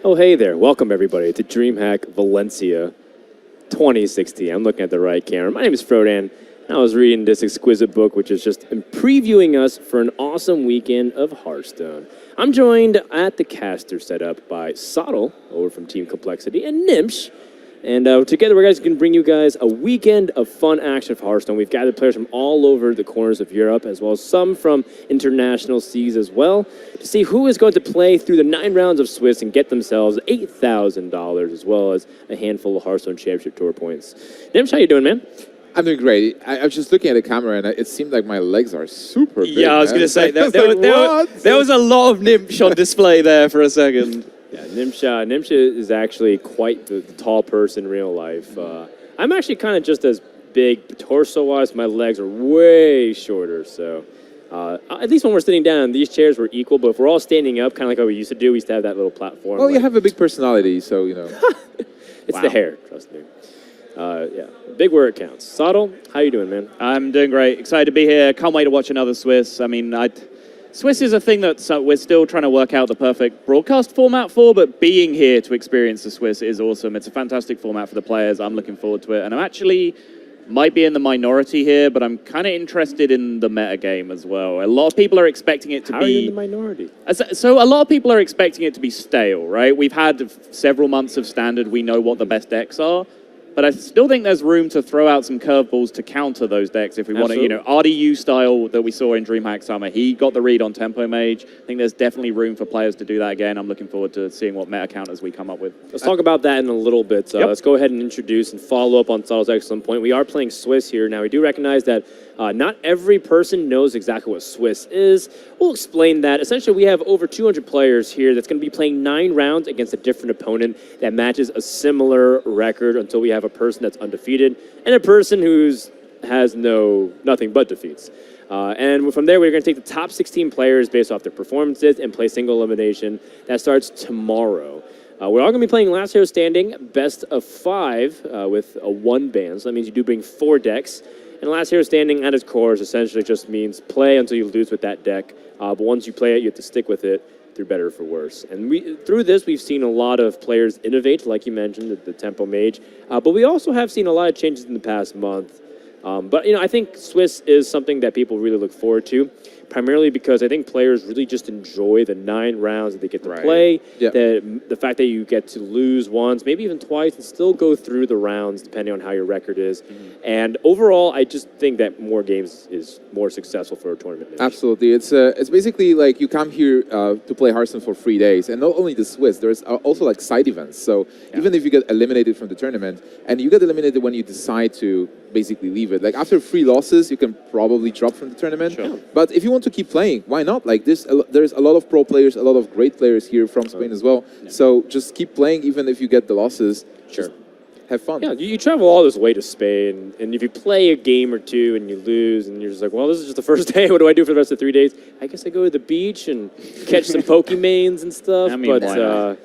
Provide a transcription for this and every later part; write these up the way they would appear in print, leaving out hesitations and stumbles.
Oh, hey there. Welcome, everybody, to DreamHack Valencia 2016. I'm looking at the right camera. My name is Frodan. I was reading this exquisite book, which is just previewing us for an awesome weekend of Hearthstone. I'm joined at the caster setup by Sottle, over from Team Complexity, and Nimsh. And together, we're going to bring you guys a weekend of fun action for Hearthstone. We've gathered players from all over the corners of Europe, as well as some from international seas as well, to see who is going to play through the 9 rounds of Swiss and get themselves $8,000, as well as a handful of Hearthstone Championship Tour points. Nimsh, how you doing, man? I'm doing great. I was just looking at the camera, and it seemed like my legs are super big. Yeah, I was going to say, there was a lot of Nimsh on display there for a second. Yeah, Nimsh is actually quite the tall person in real life. I'm actually kind of just as big torso-wise. My legs are way shorter, so at least when we're sitting down, these chairs were equal, but if we're all standing up, kind of like how we used to do, we used to have that little platform. Well, you have a big personality, so, you know. It's the hair, trust me. Yeah, big where it counts. Sottle, how you doing, man? I'm doing great. Excited to be here. Can't wait to watch another Swiss. I mean, Swiss is a thing that we're still trying to work out the perfect broadcast format for, but being here to experience the Swiss is awesome. It's a fantastic format for the players. I'm looking forward to it. And I'm actually might be in the minority here, but I'm kind of interested in the meta game as well. A lot of people are expecting it to be... How are you in the minority? So a lot of people are expecting it to be stale, right? We've had several months of standard. We know what the best decks are. But I still think there's room to throw out some curveballs to counter those decks if we want to, you know, RDU style that we saw in DreamHack Summer. He got the read on Tempo Mage. I think there's definitely room for players to do that again. I'm looking forward to seeing what meta counters we come up with. Let's talk about that in a little bit. Let's go ahead and introduce and follow up on Sottle's excellent point. We are playing Swiss here. Now, we do recognize that not every person knows exactly what Swiss is. We'll explain that. Essentially, we have over 200 players here that's going to be playing 9 rounds against a different opponent that matches a similar record until we have a person that's undefeated and a person who's has nothing but defeats. And from there, we're going to take the top 16 players based off their performances and play single elimination. That starts tomorrow. We're all going to be playing last hero standing, best of 5 with a 1 ban. So that means you do bring 4 decks. And last hero standing at its core essentially just means play until you lose with that deck. But once you play it, you have to stick with it through better or for worse. And through this, we've seen a lot of players innovate, like you mentioned, the Tempo Mage. But we also have seen a lot of changes in the past month. But, you know, I think Swiss is something that people really look forward to, primarily because I think players really just enjoy the 9 rounds that they get to play, the fact that you get to lose once, maybe even twice, and still go through the rounds depending on how your record is. And overall, I just think that more games is more successful for a tournament. Absolutely. It's basically like you come here to play Hearthstone for 3 days, and not only the Swiss, there's also like side events. So even if you get eliminated from the tournament, and you get eliminated when you decide to basically leave it. Like after 3 losses, you can probably drop from the tournament. Sure. But if you want to keep playing, why not? Like there's a lot of pro players, a lot of great players here from Spain as well. Yeah. So just keep playing even if you get the losses. Sure. Just have fun. Yeah, you travel all this way to Spain, and if you play a game or 2 and you lose, and you're just like, well, this is just the first day. What do I do for the rest of 3 days? I guess I go to the beach and catch some Pokemanes and stuff. I mean, but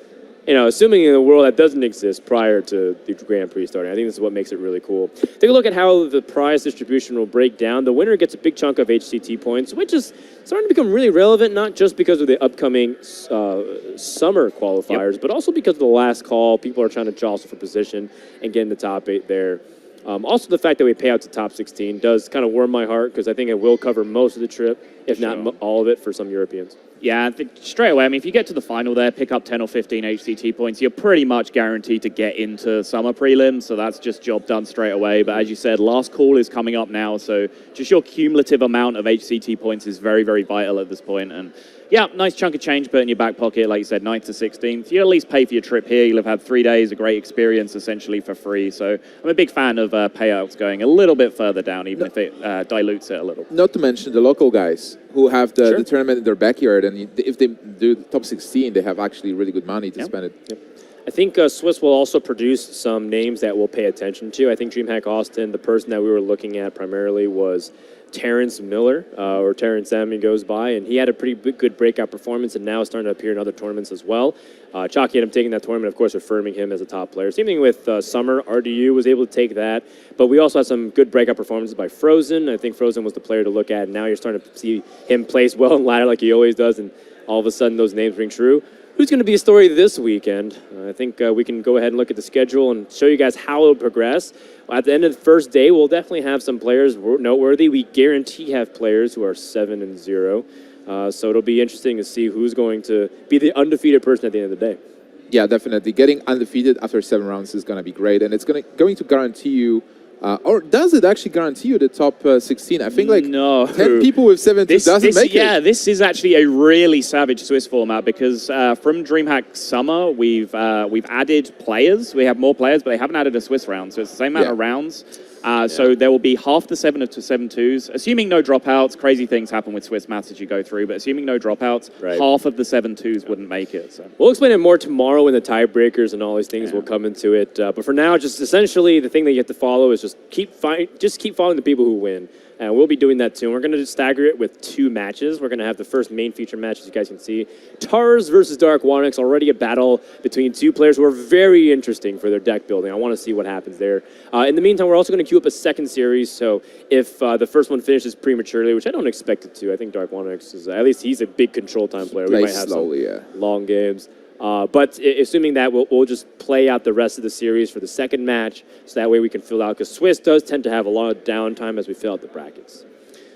you know, assuming in a world that doesn't exist prior to the Grand Prix starting, I think this is what makes it really cool. Take a look at how the prize distribution will break down. The winner gets a big chunk of HCT points, which is starting to become really relevant, not just because of the upcoming summer qualifiers, but also because of the last call. People are trying to jostle for position and get in the top 8 there. Also, the fact that we pay out to top 16 does kind of warm my heart because I think it will cover most of the trip, if not all of it for some Europeans. Yeah, straight away, I mean, if you get to the final there, pick up 10 or 15 HCT points, you're pretty much guaranteed to get into summer prelims, so that's just job done straight away. But as you said, last call is coming up now, so just your cumulative amount of HCT points is very, very vital at this point. And yeah, nice chunk of change put in your back pocket, like you said, 9th to 16th. You at least pay for your trip here. You'll have had 3 days, a great experience, essentially, for free. So I'm a big fan of payouts going a little bit further down, even if it dilutes it a little. Not to mention the local guys who have the tournament in their backyard, and if they do top 16, they have actually really good money to spend it. I think Swiss will also produce some names that we'll pay attention to. I think DreamHack Austin, the person that we were looking at primarily was Terrence Miller, or Terrence M, he goes by, and he had a pretty good breakout performance and now is starting to appear in other tournaments as well. Chalky ended up taking that tournament, of course, affirming him as a top player. Same thing with Summer. RDU was able to take that, but we also had some good breakout performances by Frozen. I think Frozen was the player to look at, and now you're starting to see him place well in ladder like he always does, and all of a sudden those names ring true. Who's going to be a story this weekend? I think we can go ahead and look at the schedule and show you guys how it'll progress. At the end of the first day, we'll definitely have some players noteworthy. We guarantee have players who are 7-0. So it'll be interesting to see who's going to be the undefeated person at the end of the day. Yeah, definitely. Getting undefeated after 7 rounds is going to be great, and it's going to guarantee you. Or does it actually guarantee you the top 16? I think like no. 10 people with 7-2 doesn't make it. Yeah, this is actually a really savage Swiss format because from DreamHack Summer, we've added players. We have more players, but they haven't added a Swiss round, so it's the same amount of rounds. So there will be half the 7-2s, assuming no dropouts. Crazy things happen with Swiss maths as you go through, but assuming no dropouts, half of the 7-2s wouldn't make it. So. We'll explain it more tomorrow when the tiebreakers and all these things will come into it. But for now, just essentially the thing that you have to follow is just keep following the people who win. And we'll be doing that too. And we're going to stagger it with 2 matches. We're going to have the first main feature match, as you guys can see. Tars versus Darkwonyx, already a battle between 2 players who are very interesting for their deck building. I want to see what happens there. In the meantime, we're also going to queue up a second series. So if the first one finishes prematurely, which I don't expect it to, I think Darkwonyx is, at least he's a big control time player. We might have slowly, some long games. But assuming that, we'll just play out the rest of the series for the second match, so that way we can fill out, because Swiss does tend to have a lot of downtime as we fill out the brackets.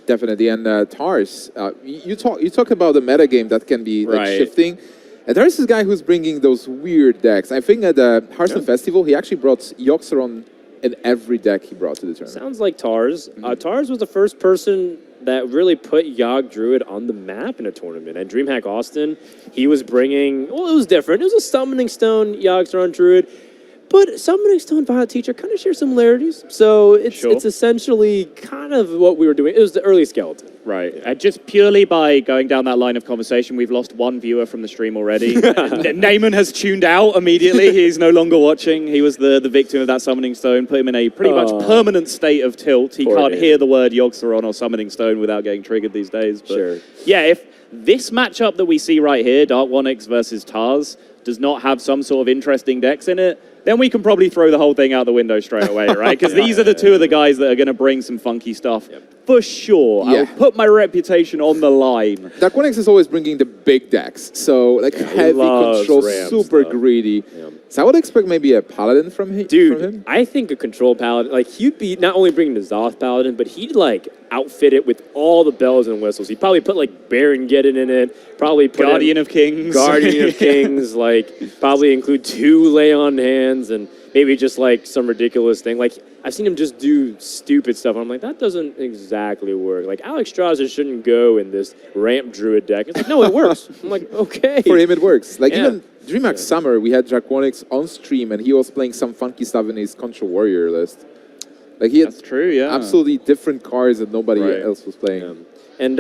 Definitely, and Tars, you talk about the meta game that can be like, shifting, and there's this guy who's bringing those weird decks. I think at the Hearthstone Festival, he actually brought Yoxeron in every deck he brought to the tournament. Sounds like Tars. Tars was the first person that really put Yogg Druid on the map in a tournament. At DreamHack Austin, he was bringing, well, it was different. It was a Summoning Stone Yogg Druid, but Summoning Stone Violet Teacher kind of share similarities. So it's essentially kind of what we were doing. It was the early skeleton. Right. Just purely by going down that line of conversation, we've lost 1 viewer from the stream already. Naaman has tuned out immediately. He's no longer watching. He was the victim of that Summoning Stone. Put him in a pretty much permanent state of tilt. He can't hear the word Yogg-Saron or Summoning Stone without getting triggered these days. But yeah, if this matchup that we see right here, Darkwonyx versus Tars, does not have some sort of interesting decks in it, then we can probably throw the whole thing out the window straight away, right? Because these are the 2 of the guys that are going to bring some funky stuff. For sure. I'll put my reputation on the line. Darkwonyx is always bringing the big decks, so like heavy control, super greedy. So I would expect maybe a Paladin from him. Dude, I think a control Paladin, like he'd be not only bringing the Zoth Paladin, but he'd like outfit it with all the bells and whistles. He'd probably put like Baron Geddon in it, probably put Guardian of Kings. Guardian of Kings, like probably include 2 Lay on Hands and maybe just like some ridiculous thing. Like I've seen him just do stupid stuff. I'm like, that doesn't exactly work. Like Alex Strasser shouldn't go in this ramp druid deck. It's like, no, it works. I'm like, okay. For him, it works. Like even DreamHack Summer, we had Darkwonyx on stream, and he was playing some funky stuff in his Control Warrior list. Like he had absolutely different cards that nobody else was playing. And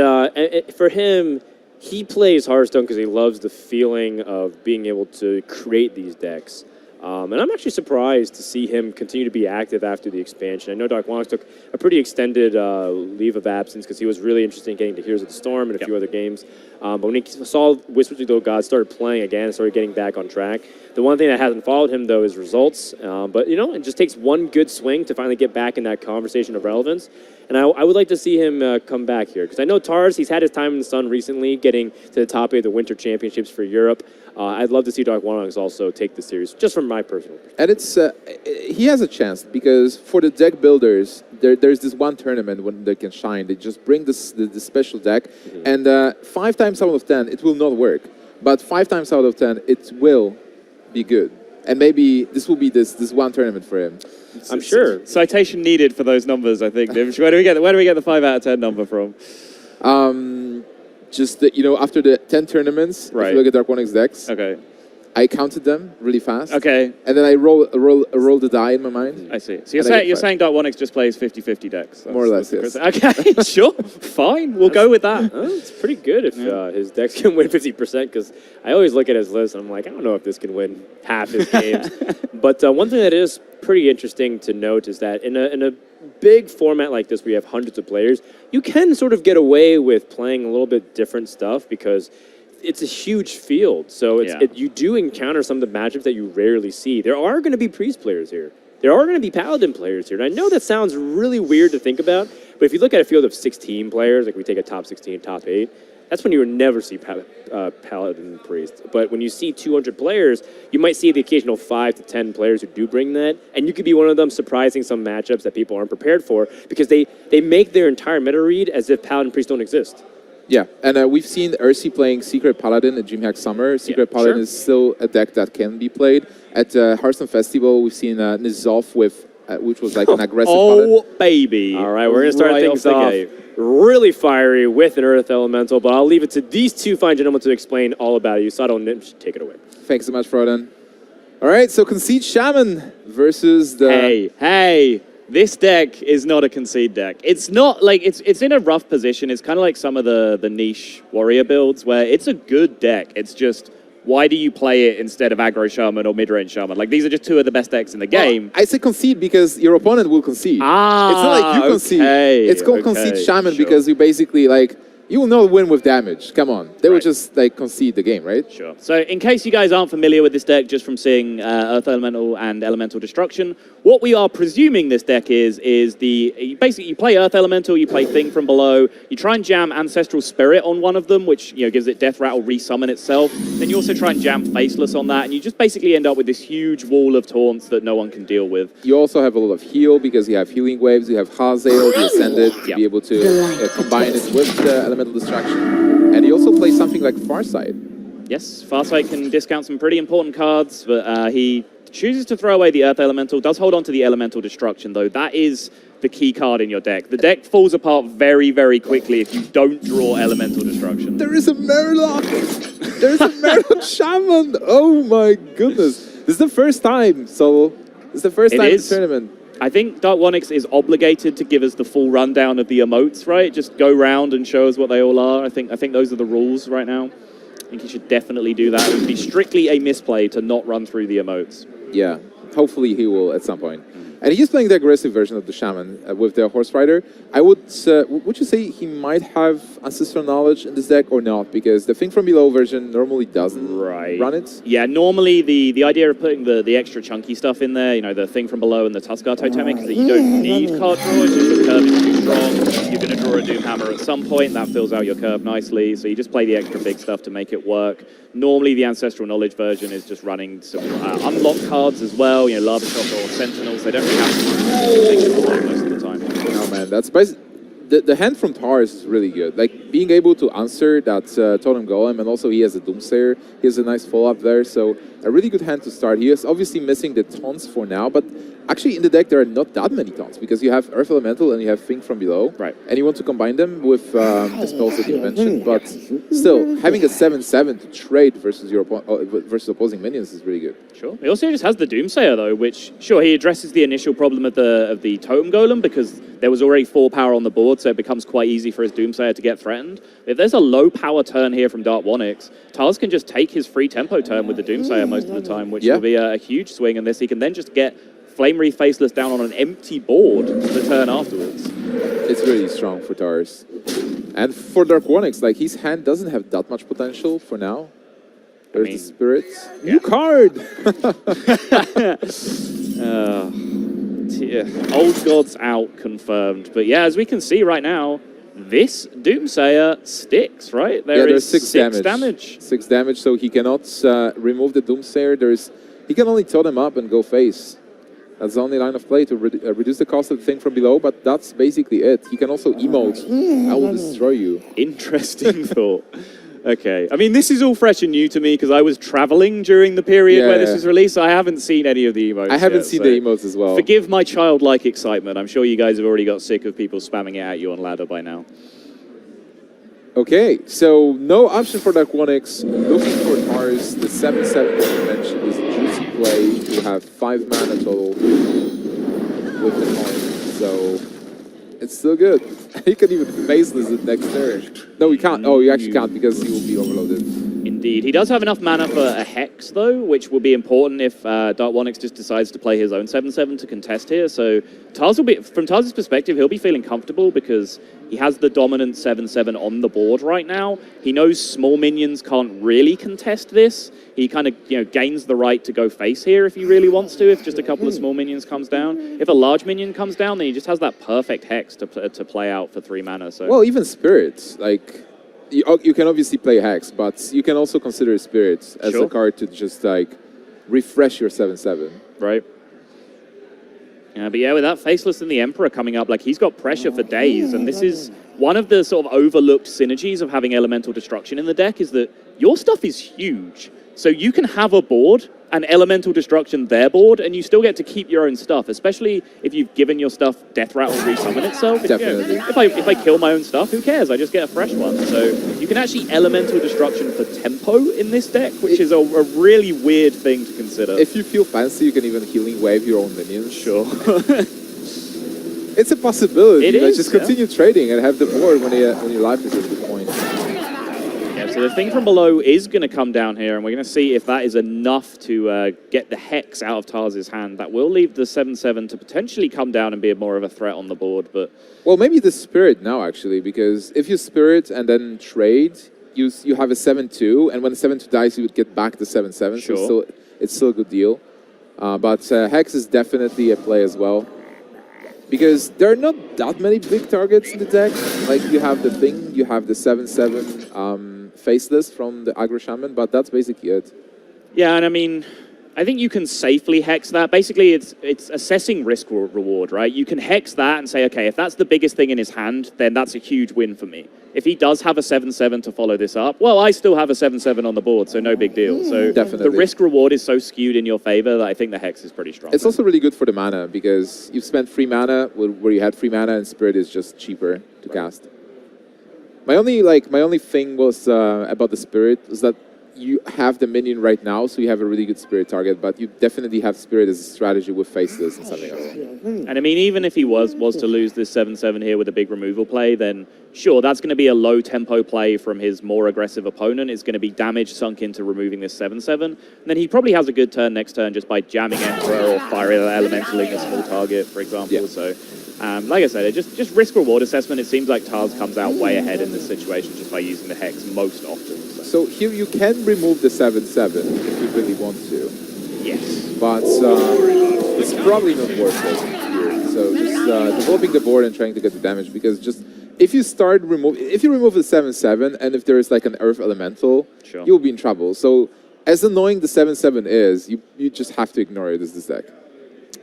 for him, he plays Hearthstone because he loves the feeling of being able to create these decks. And I'm actually surprised to see him continue to be active after the expansion. I know Darkwonyx took a pretty extended leave of absence because he was really interested in getting to Heroes of the Storm and a few other games. But when he saw Whispers of the Gods started playing again and started getting back on track, the one thing that hasn't followed him, though, is results. But, you know, it just takes one good swing to finally get back in that conversation of relevance. And I would like to see him come back here. Because I know Tars, he's had his time in the sun recently, getting to the top 8 of the Winter Championships for Europe. I'd love to see Darkwonyx also take the series, just from my personal perspective. And it's he has a chance, because for the deck builders, there's this one tournament when they can shine. They just bring the special deck, and 5 times out of 10, it will not work. But 5 times out of 10, it will be good. And maybe this will be this one tournament for him. I'm sure. Citation needed for those numbers, I think. Where do we get the 5 out of 10 number from? Just that, you know, after the 10 tournaments, if you look at Darkwonyx decks, I counted them really fast. Okay. And then I roll the die in my mind. I see. So you're saying Darkwonyx just plays 50-50 decks? That's, more or less, yes. Okay, sure. Fine. We'll go with that. It's pretty good if his decks can win 50%, because I always look at his list and I'm like, I don't know if this can win half his games. But one thing that is pretty interesting to note is that in a big format like this where you have hundreds of players, you can sort of get away with playing a little bit different stuff because it's a huge field. So you do encounter some of the matchups that you rarely see. There are going to be Priest players here. There are going to be Paladin players here. And I know that sounds really weird to think about, but if you look at a field of 16 players, like we take a top 16, top 8, that's when you would never see Paladin and Priest. But when you see 200 players, you might see the occasional 5 to 10 players who do bring that, and you could be one of them surprising some matchups that people aren't prepared for because they make their entire meta read as if Paladin and Priest don't exist. Yeah, and we've seen Ursi playing Secret Paladin at DreamHack Summer. Secret Paladin is still a deck that can be played. At Hearthstone Festival, we've seen Nizov with, which was like an aggressive Paladin. Oh, baby. All right, we're going to start things off really fiery with an Earth Elemental, but I'll leave it to these two fine gentlemen to explain all about it. USADO, take it away. Thanks so much, Froden. All right, so Concede Shaman versus the... Hey. This deck is not a concede deck. It's not like it's in a rough position. It's kind of like some of the niche warrior builds where it's a good deck. It's just why do you play it instead of aggro shaman or mid-range shaman? Like these are just two of the best decks in the game. I say concede because your opponent will concede. It's not like you concede. It's called concede shaman because you basically like you will not win with damage. Come on. They will just like concede the game, right? Sure. So in case you guys aren't familiar with this deck just from seeing Earth Elemental and Elemental Destruction, what we are presuming this deck is basically you play Earth Elemental, you play Thing from Below, you try and jam Ancestral Spirit on one of them, which gives it Death Rattle, resummon itself. Then you also try and jam Faceless on that, and you just basically end up with this huge wall of taunts that no one can deal with. You also have a lot of heal because you have healing waves, you have Hazael, the Ascended, to be able to combine it with the Elemental Distraction. And he also plays something like Farsight. Yes, Farsight can discount some pretty important cards, but he chooses to throw away the Earth Elemental, does hold on to the Elemental Destruction, though. That is the key card in your deck. The deck falls apart very, very quickly if you don't draw Elemental Destruction. There is a Murloc! There's a Murloc Shaman! Oh my goodness. This is the first time, so this is the first time in the tournament. I think Darkwonyx is obligated to give us the full rundown of the emotes, right? Just go round and show us what they all are. I think those are the rules right now. I think he should definitely do that. It would be strictly a misplay to not run through the emotes. Yeah, hopefully he will at some point. And he's playing the aggressive version of the Shaman with the Horse Rider. I would you say he might have Ancestral Knowledge in this deck or not? Because the Thing from Below version normally doesn't run it. Yeah, normally the idea of putting the extra chunky stuff in there, the Thing from Below and the Tuskar Totemic, is that you don't need card draw, it's just your curve is too strong. You're going to draw a Doomhammer at some point, that fills out your curve nicely, so you just play the extra big stuff to make it work. Normally, the Ancestral Knowledge version is just running some unlock cards as well, Lava Shock or Sentinels. They don't really have to most of the time. Oh man, that's the hand from Tars is really good. Like being able to answer that Totem Golem, and also he has a Doomsayer. He has a nice follow-up there, so a really good hand to start. He is obviously missing the taunts for now, but actually in the deck there are not that many taunts because you have Earth Elemental and you have Thing from Below. Right. And you want to combine them with the spells that you mentioned, but still, having a 7/7 to trade versus your versus opposing minions is really good. Sure. He also just has the Doomsayer though, which sure he addresses the initial problem of the Totem Golem because there was already 4 power on the board, so it becomes quite easy for his Doomsayer to get threatened. If there's a low power turn here from Darkwonyx, Tars can just take his free tempo turn with the Doomsayer most of the time, which will be a huge swing, and he can then just get Flame Wreath Faceless down on an empty board the turn afterwards. It's really strong for Tars. And for Darkwonyx, like his hand doesn't have that much potential for now. There's the Spirits. New card! Old Gods out, confirmed. But yeah, as we can see right now, this Doomsayer sticks, right? There's 6 damage. 6 damage, so he cannot remove the Doomsayer. He can only totem up and go face. That's the only line of play to reduce the cost of the Thing from Below, but that's basically it. He can also emote, I will destroy you. Interesting thought. Okay. I mean, this is all fresh and new to me because I was traveling during the period where this was released, so I haven't seen any of the emotes I haven't seen the emotes as well. Forgive my childlike excitement. I'm sure you guys have already got sick of people spamming it at you on ladder by now. Okay, so no option for Darkwonyx. Looking for Tars, the 7/7 that you mentioned is a juicy play. You have 5 mana total with the coin, so it's still good. He can even faceless it next turn. No, he can't. Oh, you actually can't because he will be overloaded. Indeed. He does have enough mana for a Hex, though, which will be important if Darkwonyx just decides to play his own 7/7 to contest here. So Tars will be, from Tars' perspective, he'll be feeling comfortable because he has the dominant 7/7 on the board right now. He knows small minions can't really contest this. He kind of, gains the right to go face here if he really wants to, if just a couple of small minions comes down. If a large minion comes down, then he just has that perfect Hex to play out for 3 mana. So well, even Spirits, like, You can obviously play Hex, but you can also consider Spirit as a card to just like refresh your 7/7. Right. Yeah, but yeah, with that Faceless and the Emperor coming up, like he's got pressure for days, and this is one of the sort of overlooked synergies of having Elemental Destruction in the deck is that your stuff is huge. So you can have a board and Elemental Destruction their board, and you still get to keep your own stuff, especially if you've given your stuff Death Rattle resummon itself. Definitely. You know, if I kill my own stuff, who cares? I just get a fresh one. So you can actually Elemental Destruction for tempo in this deck, which is a really weird thing to consider. If you feel fancy, you can even Healing Wave your own minions. Sure. It's a possibility. It is, just continue trading and have the board when your life is at the point. Yeah, so the thing from below is going to come down here, and we're going to see if that is enough to get the Hex out of Tarz's hand. That will leave the 7/7 to potentially come down and be more of a threat on the board. But well, maybe the Spirit now, actually, because if you Spirit and then trade, you have a 7/2, and when the 7/2 dies, you would get back the 7/7, Sure. so it's still a good deal. But Hex is definitely a play as well. Because there are not that many big targets in the deck. Like, you have the Thing, you have the 7/7 Faceless from the Aggro Shaman, but that's basically it. yeah, and I mean, I think you can safely Hex that. Basically, it's assessing risk reward, right? You can Hex that and say, okay, if that's the biggest thing in his hand, then that's a huge win for me. If he does have a 7/7 to follow this up, well, I still have a 7/7 on the board, so no big deal. So Definitely. the risk reward is so skewed in your favor that I think the Hex is pretty strong. It's also really good for the mana, because you've spent free mana where you had free mana, and Spirit is just cheaper to cast. My only thing was about the Spirit was that you have the minion right now, so you have a really good Spirit target, but you definitely have Spirit as a strategy with Faceless and something else. And I mean, even if he was to lose this 7/7 here with a big removal play, then sure, that's going to be a low tempo play from his more aggressive opponent. It's going to be damage sunk into removing this 7/7. And then he probably has a good turn next turn just by jamming Emperor or Fire Elementaling a small target, for example. Yeah. So, like I said, just risk reward assessment. It seems like Tarz comes out way ahead in this situation just by using the Hex most often. So here you can remove the 7/7 if you really want to. Yes. But it's probably not worth it here. So just developing the board and trying to get the damage, because just if you remove the 7/7 and if there is like an Earth Elemental, Sure. you'll be in trouble. So as annoying the 7/7 is, you just have to ignore it as this deck.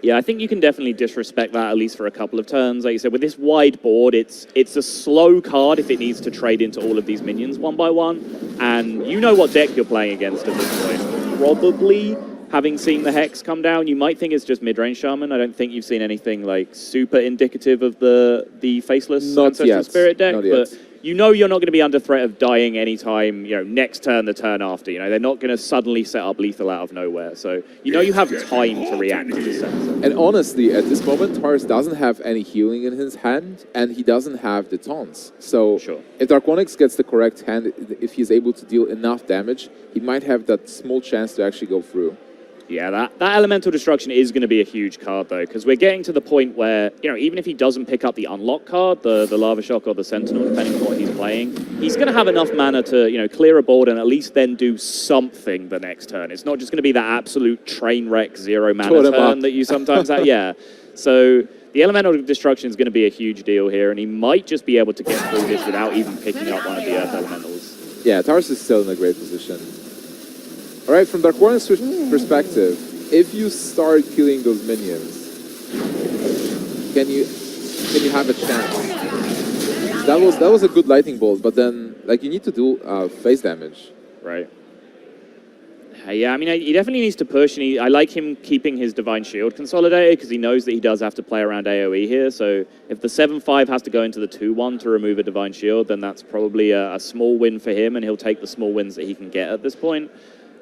Yeah, I think you can definitely disrespect that at least for a couple of turns. Like you said, with this wide board, it's a slow card if it needs to trade into all of these minions one by one. And you know what deck you're playing against at this point. Probably, having seen the Hex come down, you might think it's just mid-range Shaman. I don't think you've seen anything like super indicative of the Faceless Ancestral Spirit deck. Not yet. But you know you're not going to be under threat of dying anytime, next turn, the turn after. They're not going to suddenly set up lethal out of nowhere. So you know you have time to react to this episode. And honestly, at this moment, Tarz doesn't have any healing in his hand, and he doesn't have the taunts. So Sure. if Darkwonyx gets the correct hand, if he's able to deal enough damage, he might have that small chance to actually go through. Yeah, that Elemental Destruction is going to be a huge card, though, because we're getting to the point where, even if he doesn't pick up the Unlock card, the Lava Shock or the Sentinel, depending on what he's playing, he's going to have enough mana to, clear a board and at least then do something the next turn. It's not just going to be that absolute train wreck 0 mana turn that you sometimes have. Yeah, so the Elemental Destruction is going to be a huge deal here, and he might just be able to get through this without even picking up one of the Earth Elementals. Yeah, Tarz is still in a great position. All right, from Darkwonyx's perspective, if you start killing those minions, can you have a chance? That was a good lightning bolt, but then you need to do face damage. Right. Yeah, I mean, he definitely needs to push, and I like him keeping his Divine Shield consolidated because he knows that he does have to play around AoE here. So if the 7/5 has to go into the 2/1 to remove a Divine Shield, then that's probably a small win for him, and he'll take the small wins that he can get at this point.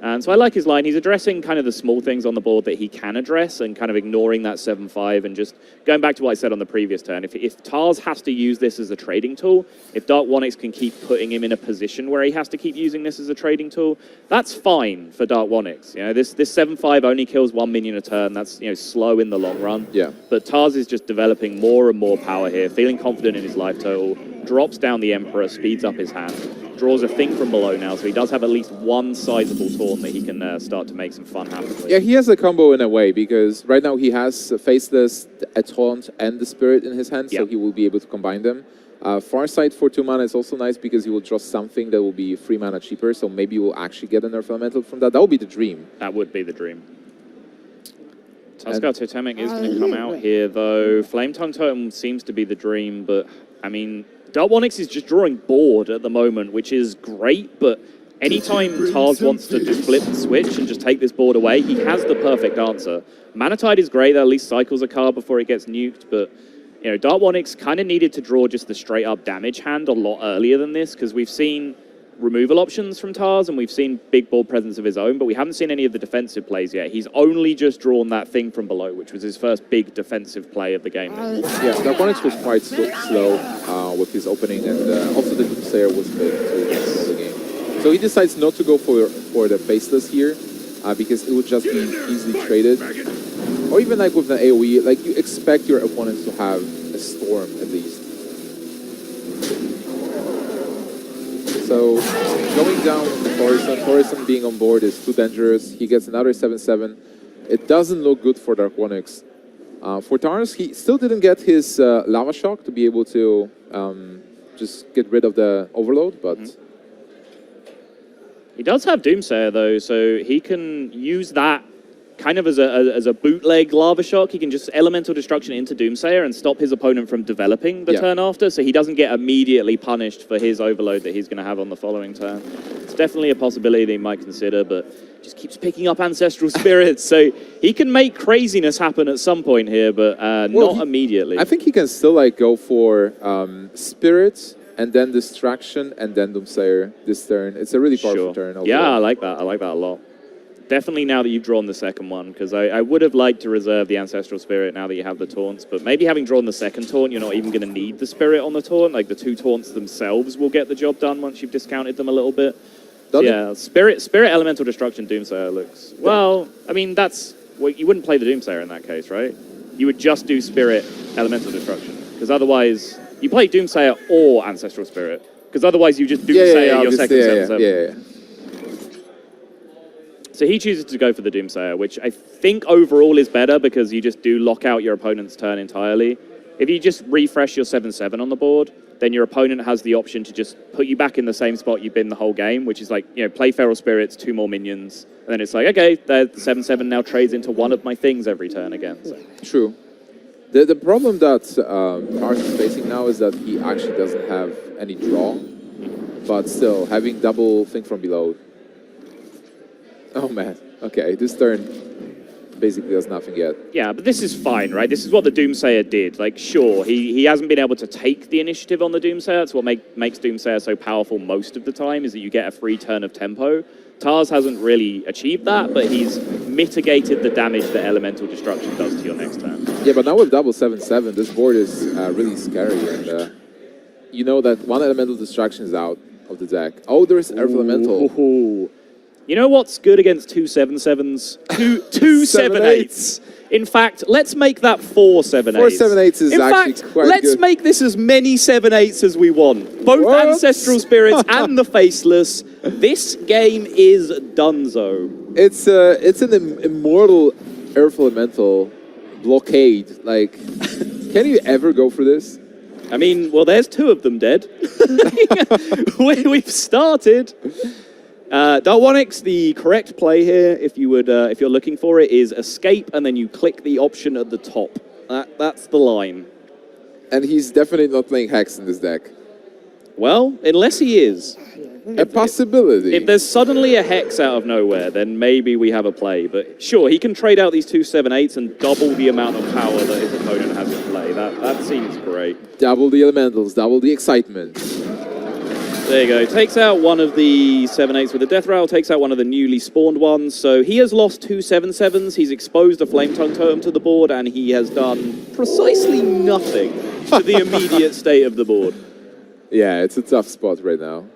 And so I like his line. He's addressing kind of the small things on the board that he can address and kind of ignoring that 7/5 and just going back to what I said on the previous turn. If Tarz has to use this as a trading tool, if Darkwonyx can keep putting him in a position where he has to keep using this as a trading tool, that's fine for Darkwonyx. This 7/5 only kills 1 minion a turn. That's slow in the long run. Yeah. But Tarz is just developing more and more power here, feeling confident in his life total, drops down the Emperor, speeds up his hand. Draws a Thing from below now, so he does have at least one sizable taunt that he can start to make some fun happen with. Yeah, he has a combo in a way, because right now he has a Faceless, a Taunt, and the Spirit in his hand, so he will be able to combine them. Farsight for 2 mana is also nice because you will draw something that will be 3 mana cheaper, so maybe you will actually get a Nerf Elemental from that. That would be the dream. That would be the dream. Tuskar Totemic is going to come out here, though. Flame Tongue Totem seems to be the dream, but, I mean, Darkwonyx is just drawing board at the moment, which is great, but anytime Tars wants to just flip the switch and just take this board away, he has the perfect answer. Mana Tide is great, that at least cycles a card before it gets nuked, but you know, Darkwonyx kind of needed to draw just the straight-up damage hand a lot earlier than this, because we've seen removal options from Tars, and we've seen big board presence of his own, but we haven't seen any of the defensive plays yet. He's only just drawn that thing from below, which was his first big defensive play of the game. Yeah, Darkwonyx was quite slow with his opening, and also the Doomsayer was big to control the game. So he decides not to go for the Faceless here, because it would just be easily traded. Or even like with the AoE, like you expect your opponents to have a Storm at least. So going down with Thorison being on board is too dangerous. He gets another 7/7. It doesn't look good for Darkwonyx. For Tars, he still didn't get his Lava Shock to be able to just get rid of the Overload, but... He does have Doomsayer, though, so he can use that kind of as a bootleg Lava Shock. He can just Elemental Destruction into Doomsayer and stop his opponent from developing the turn after, so he doesn't get immediately punished for his Overload that he's going to have on the following turn. It's definitely a possibility that he might consider, but just keeps picking up Ancestral Spirits, so he can make craziness happen at some point here, but not immediately. I think he can still like go for Spirits, and then Distraction, and then Doomsayer this turn. It's a really powerful turn. Overall. Yeah, I like that. I like that a lot. Definitely now that you've drawn the second one, because I would have liked to reserve the Ancestral Spirit now that you have the taunts, but maybe having drawn the second taunt, you're not even going to need the Spirit on the taunt. Like, the 2 taunts themselves will get the job done once you've discounted them a little bit. Yeah, Spirit Elemental Destruction Doomsayer looks... Well, I mean, that's... Well, you wouldn't play the Doomsayer in that case, right? You would just do Spirit Elemental Destruction, because otherwise... You play Doomsayer or Ancestral Spirit, because otherwise you just Doomsayer your second 7/7. So he chooses to go for the Doomsayer, which I think overall is better because you just do lock out your opponent's turn entirely. If you just refresh your 7/7 on the board, then your opponent has the option to just put you back in the same spot you've been the whole game, which is like, you know, play Feral Spirits, 2 more minions, and then it's like, okay, the 7/7 now trades into one of my things every turn again. So. True. The problem that Tars is facing now is that he actually doesn't have any draw, but still, having double Think from Below. Oh man, okay, this turn basically does nothing yet. Yeah, but this is fine, right? This is what the Doomsayer did. Like, sure, he hasn't been able to take the initiative on the Doomsayer. That's what makes Doomsayer so powerful most of the time, is that you get a free turn of tempo. Tars hasn't really achieved that, but he's mitigated the damage that Elemental Destruction does to your next turn. Yeah, but now with double 7/7, this board is really scary, and you know that one Elemental Destruction is out of the deck. Oh, there's Earth Elemental. Ooh. You know what's good against 2 7/7s? Two 7/8s. In fact, let's make that 4 7/8s. 4 7/8s is actually quite good. Let's make this as many 7/8s as we want. Both Ancestral Spirits and the Faceless. This game is donezo. It's an immortal Earth Elemental blockade. Like, can you ever go for this? I mean, well, there's 2 of them dead. We've started. Darkwonyx, the correct play here, if you're looking for it, is escape, and then you click the option at the top. That's the line. And he's definitely not playing Hex in this deck. Well, unless he is. A possibility. If there's suddenly a Hex out of nowhere, then maybe we have a play. But sure, he can trade out these 2 7/8s and double the amount of power that his opponent has in play. That seems great. Double the elementals, double the excitement. There you go. Takes out one of the 7/8s with a Death Rattle, takes out one of the newly spawned ones. So he has lost 2 7/7s. He's exposed a Flame Tongue Totem to the board, and he has done precisely nothing to the immediate state of the board. Yeah, it's a tough spot right now.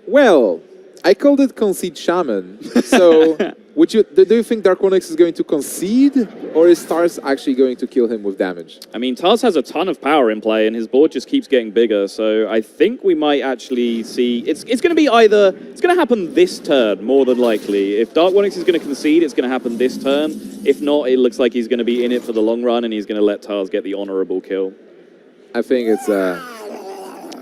Well, I called it Concede Shaman. So, do you think Darkwonyx is going to concede, or is Tars actually going to kill him with damage? I mean, Tars has a ton of power in play, and his board just keeps getting bigger. So I think we might actually see it's going to be either it's going to happen this turn more than likely. If Darkwonyx is going to concede, it's going to happen this turn. If not, it looks like he's going to be in it for the long run, and he's going to let Tars get the honorable kill. I think it's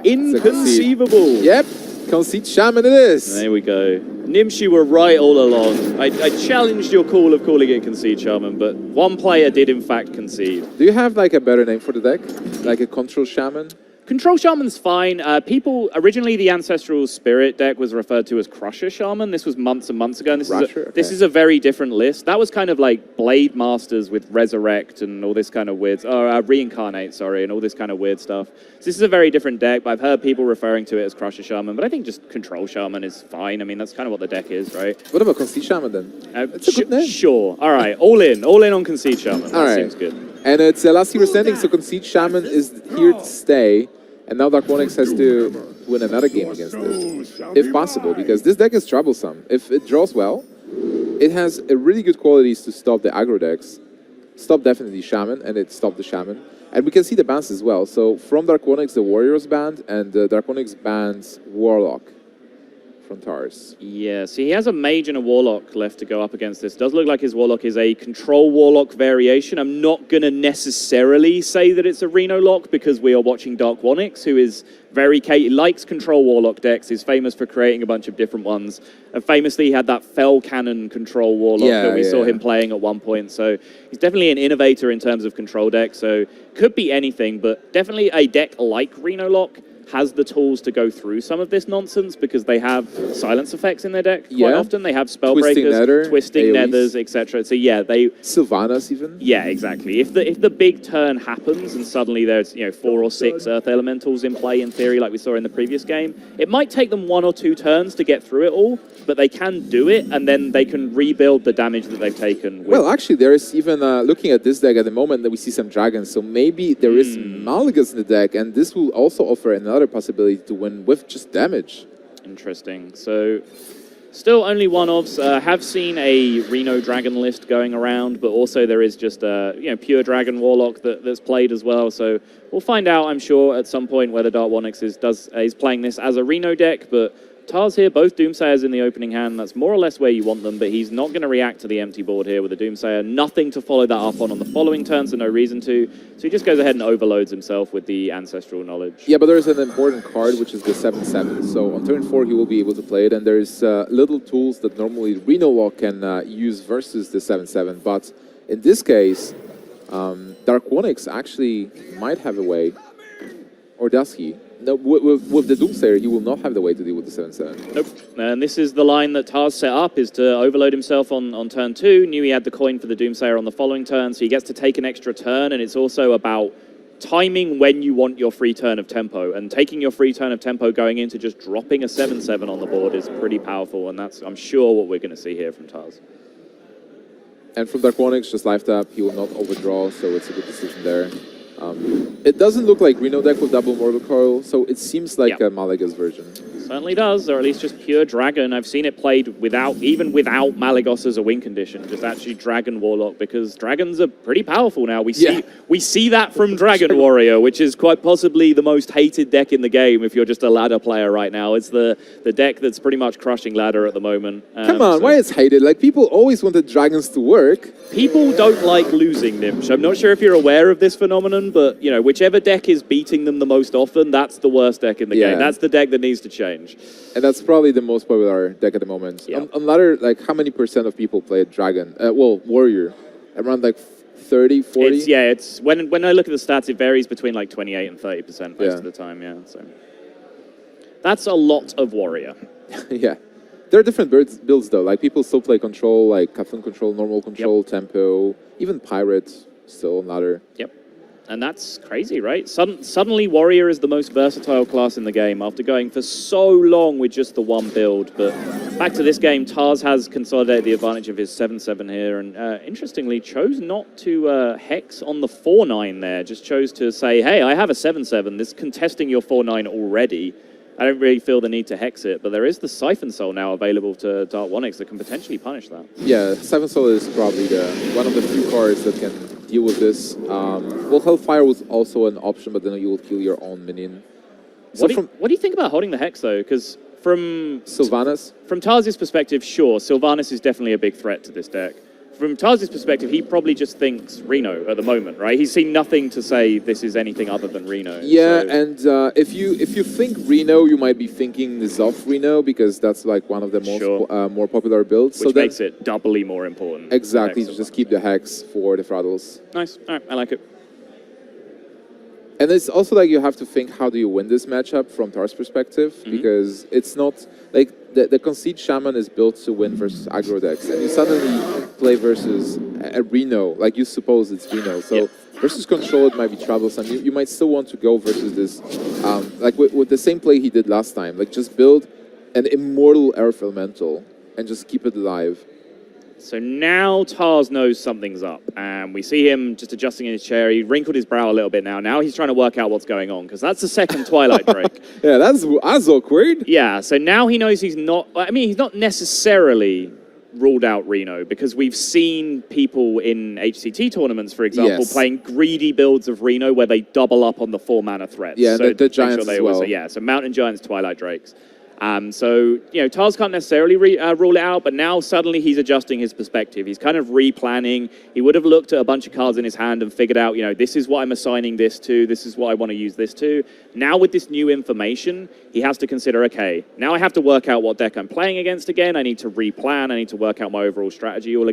Inconceivable. Yep, Conceit Shaman it is. There we go. Nimsh, you were right all along. I challenged your call of calling it Concede Shaman, but one player did in fact concede. Do you have like a better name for the deck? Like a Control Shaman? Control Shaman's fine. Originally the Ancestral Spirit deck was referred to as Crusher Shaman. This was months and months ago, and this is a very different list. That was kind of like Blade Masters with Resurrect and all this kind of weird, Reincarnate, sorry, and all this kind of weird stuff. So this is a very different deck, but I've heard people referring to it as Crusher Shaman, but I think just Control Shaman is fine. I mean, that's kind of what the deck is, right? What about Conceit Shaman then? It's a good name. Sure. All right, all in on Concede Shaman. That seems good. And it's last year standing, so Conceit Shaman is here to stay. And now Darkwonyx has to win another game against this, if possible, because this deck is troublesome. If it draws well, it has a really good qualities to stop the aggro decks. Stop definitely Shaman, and it stopped the Shaman. And we can see the bans as well. So from Darkwonyx, the Warriors banned, and Darkwonyx bans Warlock from Tars. Yeah, so he has a Mage and a Warlock left to go up against this. Does look like his Warlock is a Control Warlock variation. I'm not going to necessarily say that it's a Reno Lock because we are watching Darkwonyx, who is likes Control Warlock decks, is famous for creating a bunch of different ones. And famously, he had that Fell Cannon Control Warlock that we saw him playing at one point. So he's definitely an innovator in terms of control decks. So could be anything, but definitely a deck like Reno Lock has the tools to go through some of this nonsense because they have silence effects in their deck quite often. They have Spellbreakers, Twisting Nethers, etc. So yeah, Sylvanas even? Yeah, exactly. If the big turn happens and suddenly there's 4 or 6 Earth Elementals in play in theory like we saw in the previous game, it might take them 1 or 2 turns to get through it all, but they can do it and then they can rebuild the damage that they've taken. Well, actually, there is even, looking at this deck at the moment, that we see some dragons, so maybe there is Malgus in the deck, and this will also offer another possibility to win with just damage. Interesting. So still only one-offs. Have seen a Reno Dragon list going around, but also there is just a pure Dragon Warlock that's played as well. So we'll find out, I'm sure, at some point whether Darkwonyx is playing this as a Reno deck, but Tars here, both Doomsayers in the opening hand. That's more or less where you want them, but he's not going to react to the empty board here with a Doomsayer. Nothing to follow that up on the following turn, so no reason to. So he just goes ahead and overloads himself with the Ancestral Knowledge. Yeah, but there's an important card, which is the 7/7. So on turn 4, he will be able to play it, and there's little tools that normally Reno Lock can use versus the 7/7. But in this case, Darkwonyx actually might have a way, or does he? No, with the Doomsayer, he will not have the way to deal with the 7/7. Nope. And this is the line that Tars set up, is to overload himself on turn 2. Knew he had the coin for the Doomsayer on the following turn, so he gets to take an extra turn, and it's also about timing when you want your free turn of tempo. And taking your free turn of tempo going into just dropping a 7/7 on the board is pretty powerful, and that's, I'm sure, what we're going to see here from Tars. And from Darkwonyx, just life tap, he will not overdraw, so it's a good decision there. It doesn't look like Reno deck with double Mortal Coil, so it seems like a Malygos version. Certainly does, or at least just pure Dragon. I've seen it played even without Malygos as a win condition, just actually Dragon Warlock, because Dragons are pretty powerful now. We see that from Dragon Warrior, which is quite possibly the most hated deck in the game if you're just a ladder player right now. It's the deck that's pretty much crushing ladder at the moment. Come on, why is hated? Like, people always wanted Dragons to work. People don't like losing, Nimsh. I'm not sure if you're aware of this phenomenon, but whichever deck is beating them the most often, that's the worst deck in the game. That's the deck that needs to change. And that's probably the most popular deck at the moment. Yeah. On ladder, like, how many % of people play Dragon? Warrior. Around like 30, 40? It's when I look at the stats, it varies between like 28 and 30% most of the time, so that's a lot of Warrior. Yeah. There are different builds though. Like, people still play Control, like Cthulhu Control, Normal Control, Tempo, even Pirate, still on ladder. Yep. And that's crazy, right? Suddenly Warrior is the most versatile class in the game after going for so long with just the one build. But back to this game, Tars has consolidated the advantage of his 7/7 here, and interestingly chose not to hex on the 4/9 there. Just chose to say, hey, I have a 7/7. This is contesting your 4/9 already. I don't really feel the need to hex it, but there is the Siphon Soul now available to Darkwonyx that can potentially punish that. Yeah, Siphon Soul is probably one of the few cards that can deal with this. Well, Hellfire was also an option, but then you will kill your own minion. So what do you think about holding the Hex, though? Because from Sylvanas? From Tars' perspective, sure, Sylvanas is definitely a big threat to this deck. from Taz's perspective, he probably just thinks Reno at the moment, right? He's seen nothing to say this is anything other than Reno. Yeah, so. and if you think Reno, you might be thinking Nizov Reno because that's like one of the most more popular builds. Which so makes it doubly more important. Exactly, to just keep the hex for the Fraddles. Nice, all right, I like it. And it's also like you have to think, how do you win this matchup from Tar's perspective? Because it's not like the Concede Shaman is built to win versus aggro decks, and you suddenly play versus a Reno, like you suppose it's Reno. So versus control, it might be troublesome. You might still want to go versus this, like with the same play he did last time, like just build an immortal Earth Elemental and just keep it alive. So now Tars knows something's up, and we see him just adjusting in his chair. He wrinkled his brow a little bit now. Now he's trying to work out what's going on, because that's the second Twilight Drake. Yeah, that's awkward. Yeah, so now he knows he's not... I mean, he's not necessarily ruled out Reno, because we've seen people in HCT tournaments, for example, playing greedy builds of Reno where they double up on the 4-mana threats. Yeah, so the Giants as well. Yeah, so Mountain Giants, Twilight Drakes. So, you know, Tars can't necessarily rule it out, but now suddenly he's adjusting his perspective. He's kind of replanning. He would have looked at a bunch of cards in his hand and figured out, you know, this is what I'm assigning this to, this is what I want to use this to. Now with this new information, he has to consider, okay, now I have to work out what deck I'm playing against again. I need to replan. I need to work out my overall strategy all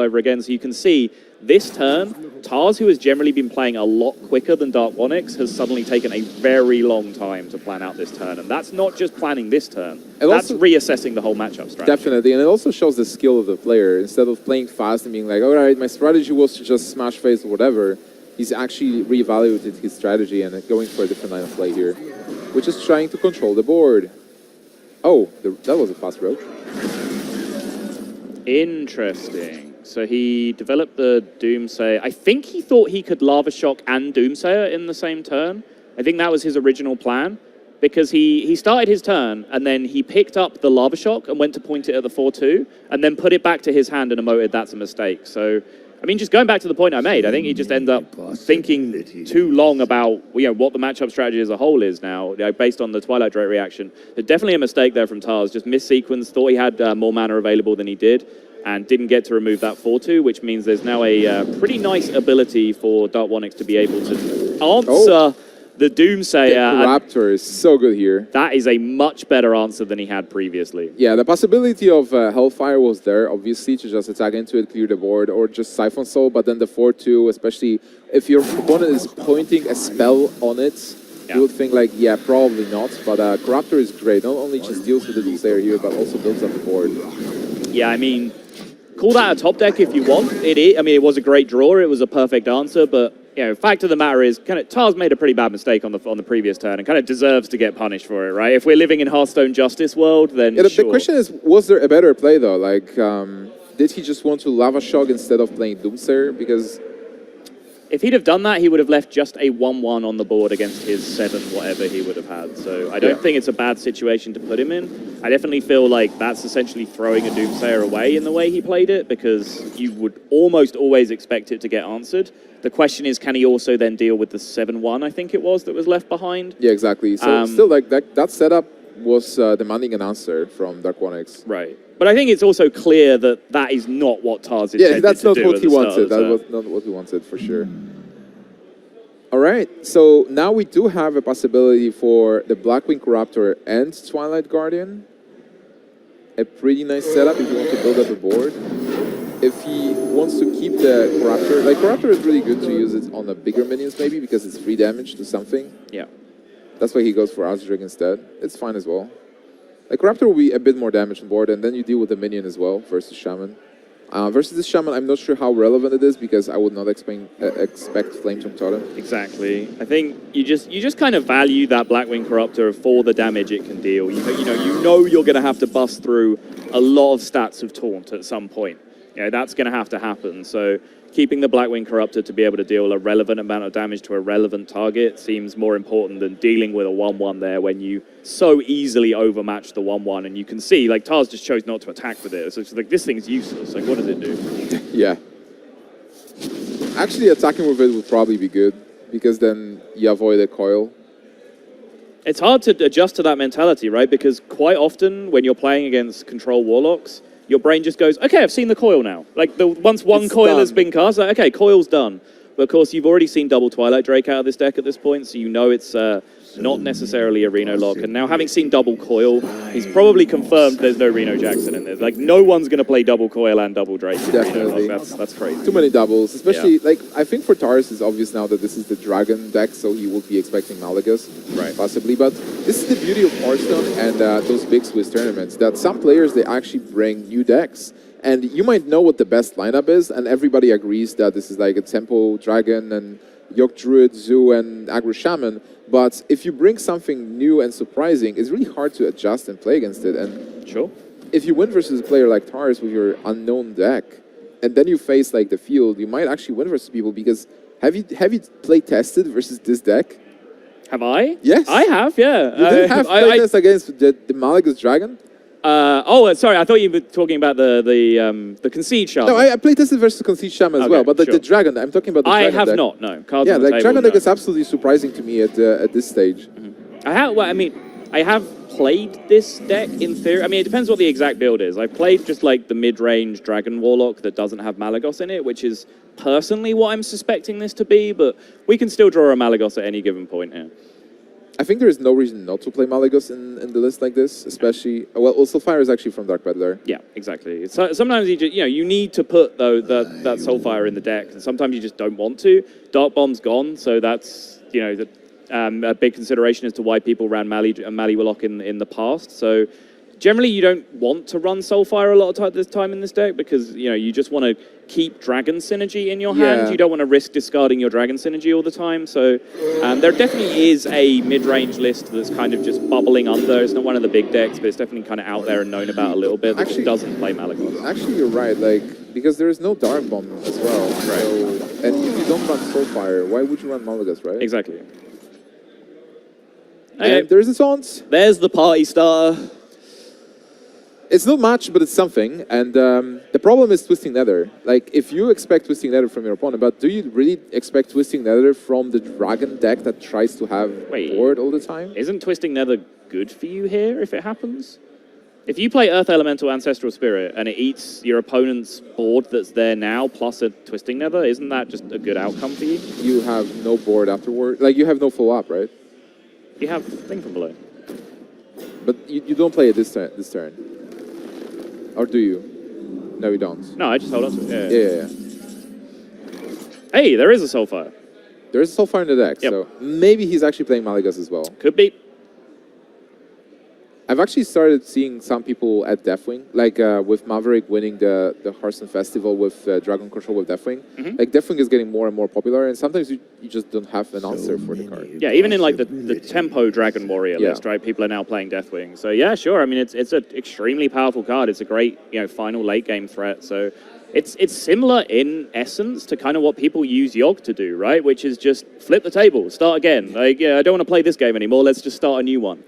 over again. So you can see this turn, Tars, who has generally been playing a lot quicker than Darkwonyx, has suddenly taken a very long time to plan out this turn. And that's not just planning this turn. That's reassessing the whole matchup strategy. Definitely, and it also shows the skill of the player. Instead of playing fast and being like, all right, my strategy was to just smash face or whatever, he's actually reevaluated his strategy and going for a different line of play here, which is trying to control the board. Oh, that was a fast rogue. Interesting. So he developed the Doomsayer. I think he thought he could Lava Shock and Doomsayer in the same turn. I think that was his original plan, because he started his turn and then he picked up the Lava Shock and went to point it at the 4-2 and then put it back to his hand and emoted that's a mistake. So, I mean, just going back to the point I made, I think he just ended up thinking too long about, you know, what the matchup strategy as a whole is now, you know, based on the Twilight Drake reaction. There's definitely a mistake there from Tars, just missequenced, thought he had more mana available than he did, and didn't get to remove that 4-2, which means there's now a pretty nice ability for Darkwonyx to be able to answer the Doomsayer. The Raptor is so good here. That is a much better answer than he had previously. Yeah, the possibility of Hellfire was there, obviously, to just attack into it, clear the board, or just Siphon Soul, but then the 4-2, especially if your opponent is pointing a spell on it, you would think like, yeah, probably not, but Corruptor is great. Not only just deals with the Doomsayer here, but also builds up the board. Yeah, I mean, call that a top deck if you want. I mean, it was a great draw. It was a perfect answer, but you know, fact of the matter is, kind of Tars made a pretty bad mistake on the previous turn and kind of deserves to get punished for it, right? If we're living in Hearthstone Justice world, then yeah, sure. The question is, was there a better play though? Like, did he just want to Lava Shock instead of playing Doomsayer? Because if he'd have done that, he would have left just a 1-1 on the board against his 7 whatever he would have had. So I don't think it's a bad situation to put him in. I definitely feel like that's essentially throwing a Doomsayer away in the way he played it, because you would almost always expect it to get answered. The question is, can he also then deal with the 7-1, I think it was, that was left behind? Yeah, exactly. So still, like, that setup was demanding an answer from Darkwonyx. Right. But I think it's also clear that that is not what Tars intended to do. Yeah, that's not what he wanted. That was not what he wanted, for sure. All right, so now we do have a possibility for the Blackwing Corruptor and Twilight Guardian. A pretty nice setup if you want to build up a board. If he wants to keep the Corruptor, like Corruptor is really good to use it on the bigger minions maybe, because it's free damage to something. Yeah. That's why he goes for Arzdrig instead. It's fine as well. Like Corruptor will be a bit more damage on board, and then you deal with the minion as well versus Shaman. Versus this Shaman, I'm not sure how relevant it is, because I would not expect Flametongue Totem. Exactly. I think you just kind of value that Blackwing Corruptor for the damage it can deal. You know you're going to have to bust through a lot of stats of Taunt at some point. You know, that's going to have to happen. So keeping the Blackwing Corruptor to be able to deal a relevant amount of damage to a relevant target seems more important than dealing with a 1-1 there when you so easily overmatch the 1-1. And you can see, like, Tars just chose not to attack with it. So it's like, this thing's useless. Like, what does it do? Yeah. Actually, attacking with it would probably be good, because then you avoid a coil. It's hard to adjust to that mentality, right? Because quite often when you're playing against control warlocks, your brain just goes, okay, I've seen the coil now. Like, once one It's coil has done. been cast, like, okay, coil's done. But of course, you've already seen double Twilight Drake out of this deck at this point, so you know it's not necessarily a Reno lock. And now, having seen double coil, he's probably confirmed there's no Reno Jackson in there. Like, no one's going to play double coil and double Drake in Definitely. Reno lock. That's crazy. Too many doubles, especially like I think for Tars it's obvious now that this is the Dragon deck, so he will be expecting Malagas, Right. possibly. But this is the beauty of Hearthstone and those big Swiss tournaments, that some players they actually bring new decks, and you might know what the best lineup is, and everybody agrees that this is like a Tempo Dragon and Yogg Druid, Zoo, and Aggro Shaman. But if you bring something new and surprising, it's really hard to adjust and play against it. And Sure. if you win versus a player like Tars with your unknown deck, and then you face like the field, you might actually win versus people because have you play tested versus this deck? Have I? Yes. I have, yeah. You didn't have play test against the Malagas Dragon? Sorry, I thought you were talking about the Concede Shaman. No, I play tested versus Concede Shaman as Okay, well, but like sure. the Dragon, I'm talking about the I Dragon have deck. not, no. Cards Yeah, on the like table, Dragon deck no. is absolutely surprising to me at this stage. I have played this deck in theory. I mean, it depends what the exact build is. I've played just like the mid-range Dragon Warlock that doesn't have Malagos in it, which is personally what I'm suspecting this to be, but we can still draw a Malagos at any given point here. I think there is no reason not to play Malagos in the list like this, especially... Well, also Fire is actually from Dark Peddler. Yeah, exactly. So, sometimes you need to put that Soulfire in the deck, and sometimes you just don't want to. Dark Bomb's gone, so that's a big consideration as to why people ran Mali Warlock in the past. So generally, you don't want to run Soulfire a lot of this time in this deck because you just want to keep Dragon Synergy in your hand. Yeah. You don't want to risk discarding your Dragon Synergy all the time. So there definitely is a mid-range list that's kind of just bubbling under. It's not one of the big decks, but it's definitely kind of out there and known about a little bit. That Actually- doesn't play Malagos. Actually, you're right, like, because there is no Dark Bomb as well. Right. So, and if you don't run Soulfire, why would you run Malagas, right? Exactly. Okay, And there's a taunt. there's the party starter. It's not much, but it's something. And the problem is Twisting Nether. Like, if you expect Twisting Nether from your opponent, but do you really expect Twisting Nether from the Dragon deck that tries to have Wait. board all the time? Isn't Twisting Nether good for you here if it happens? If you play Earth Elemental Ancestral Spirit and it eats your opponent's board that's there now plus a Twisting Nether, isn't that just a good outcome for you? You have no board afterward. Like, you have no follow-up, right? You have Thing from Below. But you don't play it this turn. Or do you? No, you don't. No, I just hold on to it. Yeah. Hey, there is a Soulfire. There is Soulfire in the deck, Yep. so maybe he's actually playing Malagas as well. Could be. I've actually started seeing some people at Deathwing, like with Maverick winning the Hearthstone Festival with Dragon Control with Deathwing. Like Deathwing is getting more and more popular, and sometimes you just don't have an answer for the card. Yeah, even in like the Tempo Dragon Warrior Yeah. list, right? People are now playing Deathwing. So yeah, sure. I mean, it's an extremely powerful card. It's a great final late game threat. So it's similar in essence to kind of what people use Yogg to do, right? Which is just flip the table, start again. Like I don't want to play this game anymore. Let's just start a new one.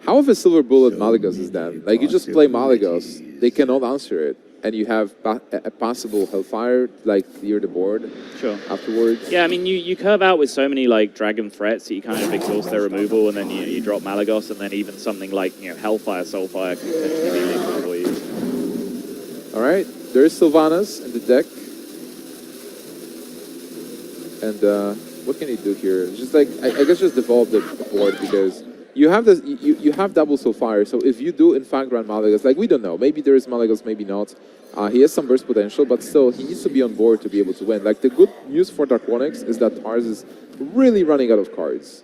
How of a silver bullet Malagos is then? Like you just play Malagos, they cannot answer it, and you have a possible Hellfire like clear the board Sure. afterwards. Yeah, I mean, you curve out with so many like dragon threats that you kind of exhaust their removal, and then you drop Malagos, and then even something like Hellfire, Soulfire can potentially be useful for you. All right, there is Sylvanas in the deck, and what can he do here? Just like I guess just devolve the board because. You have this. You have double Soulfire, so if you do in fact run Malagas, like we don't know, maybe there is Malagas, maybe not. He has some burst potential, but still he needs to be on board to be able to win. Like the good news for Darkwonyx is that Tars is really running out of cards.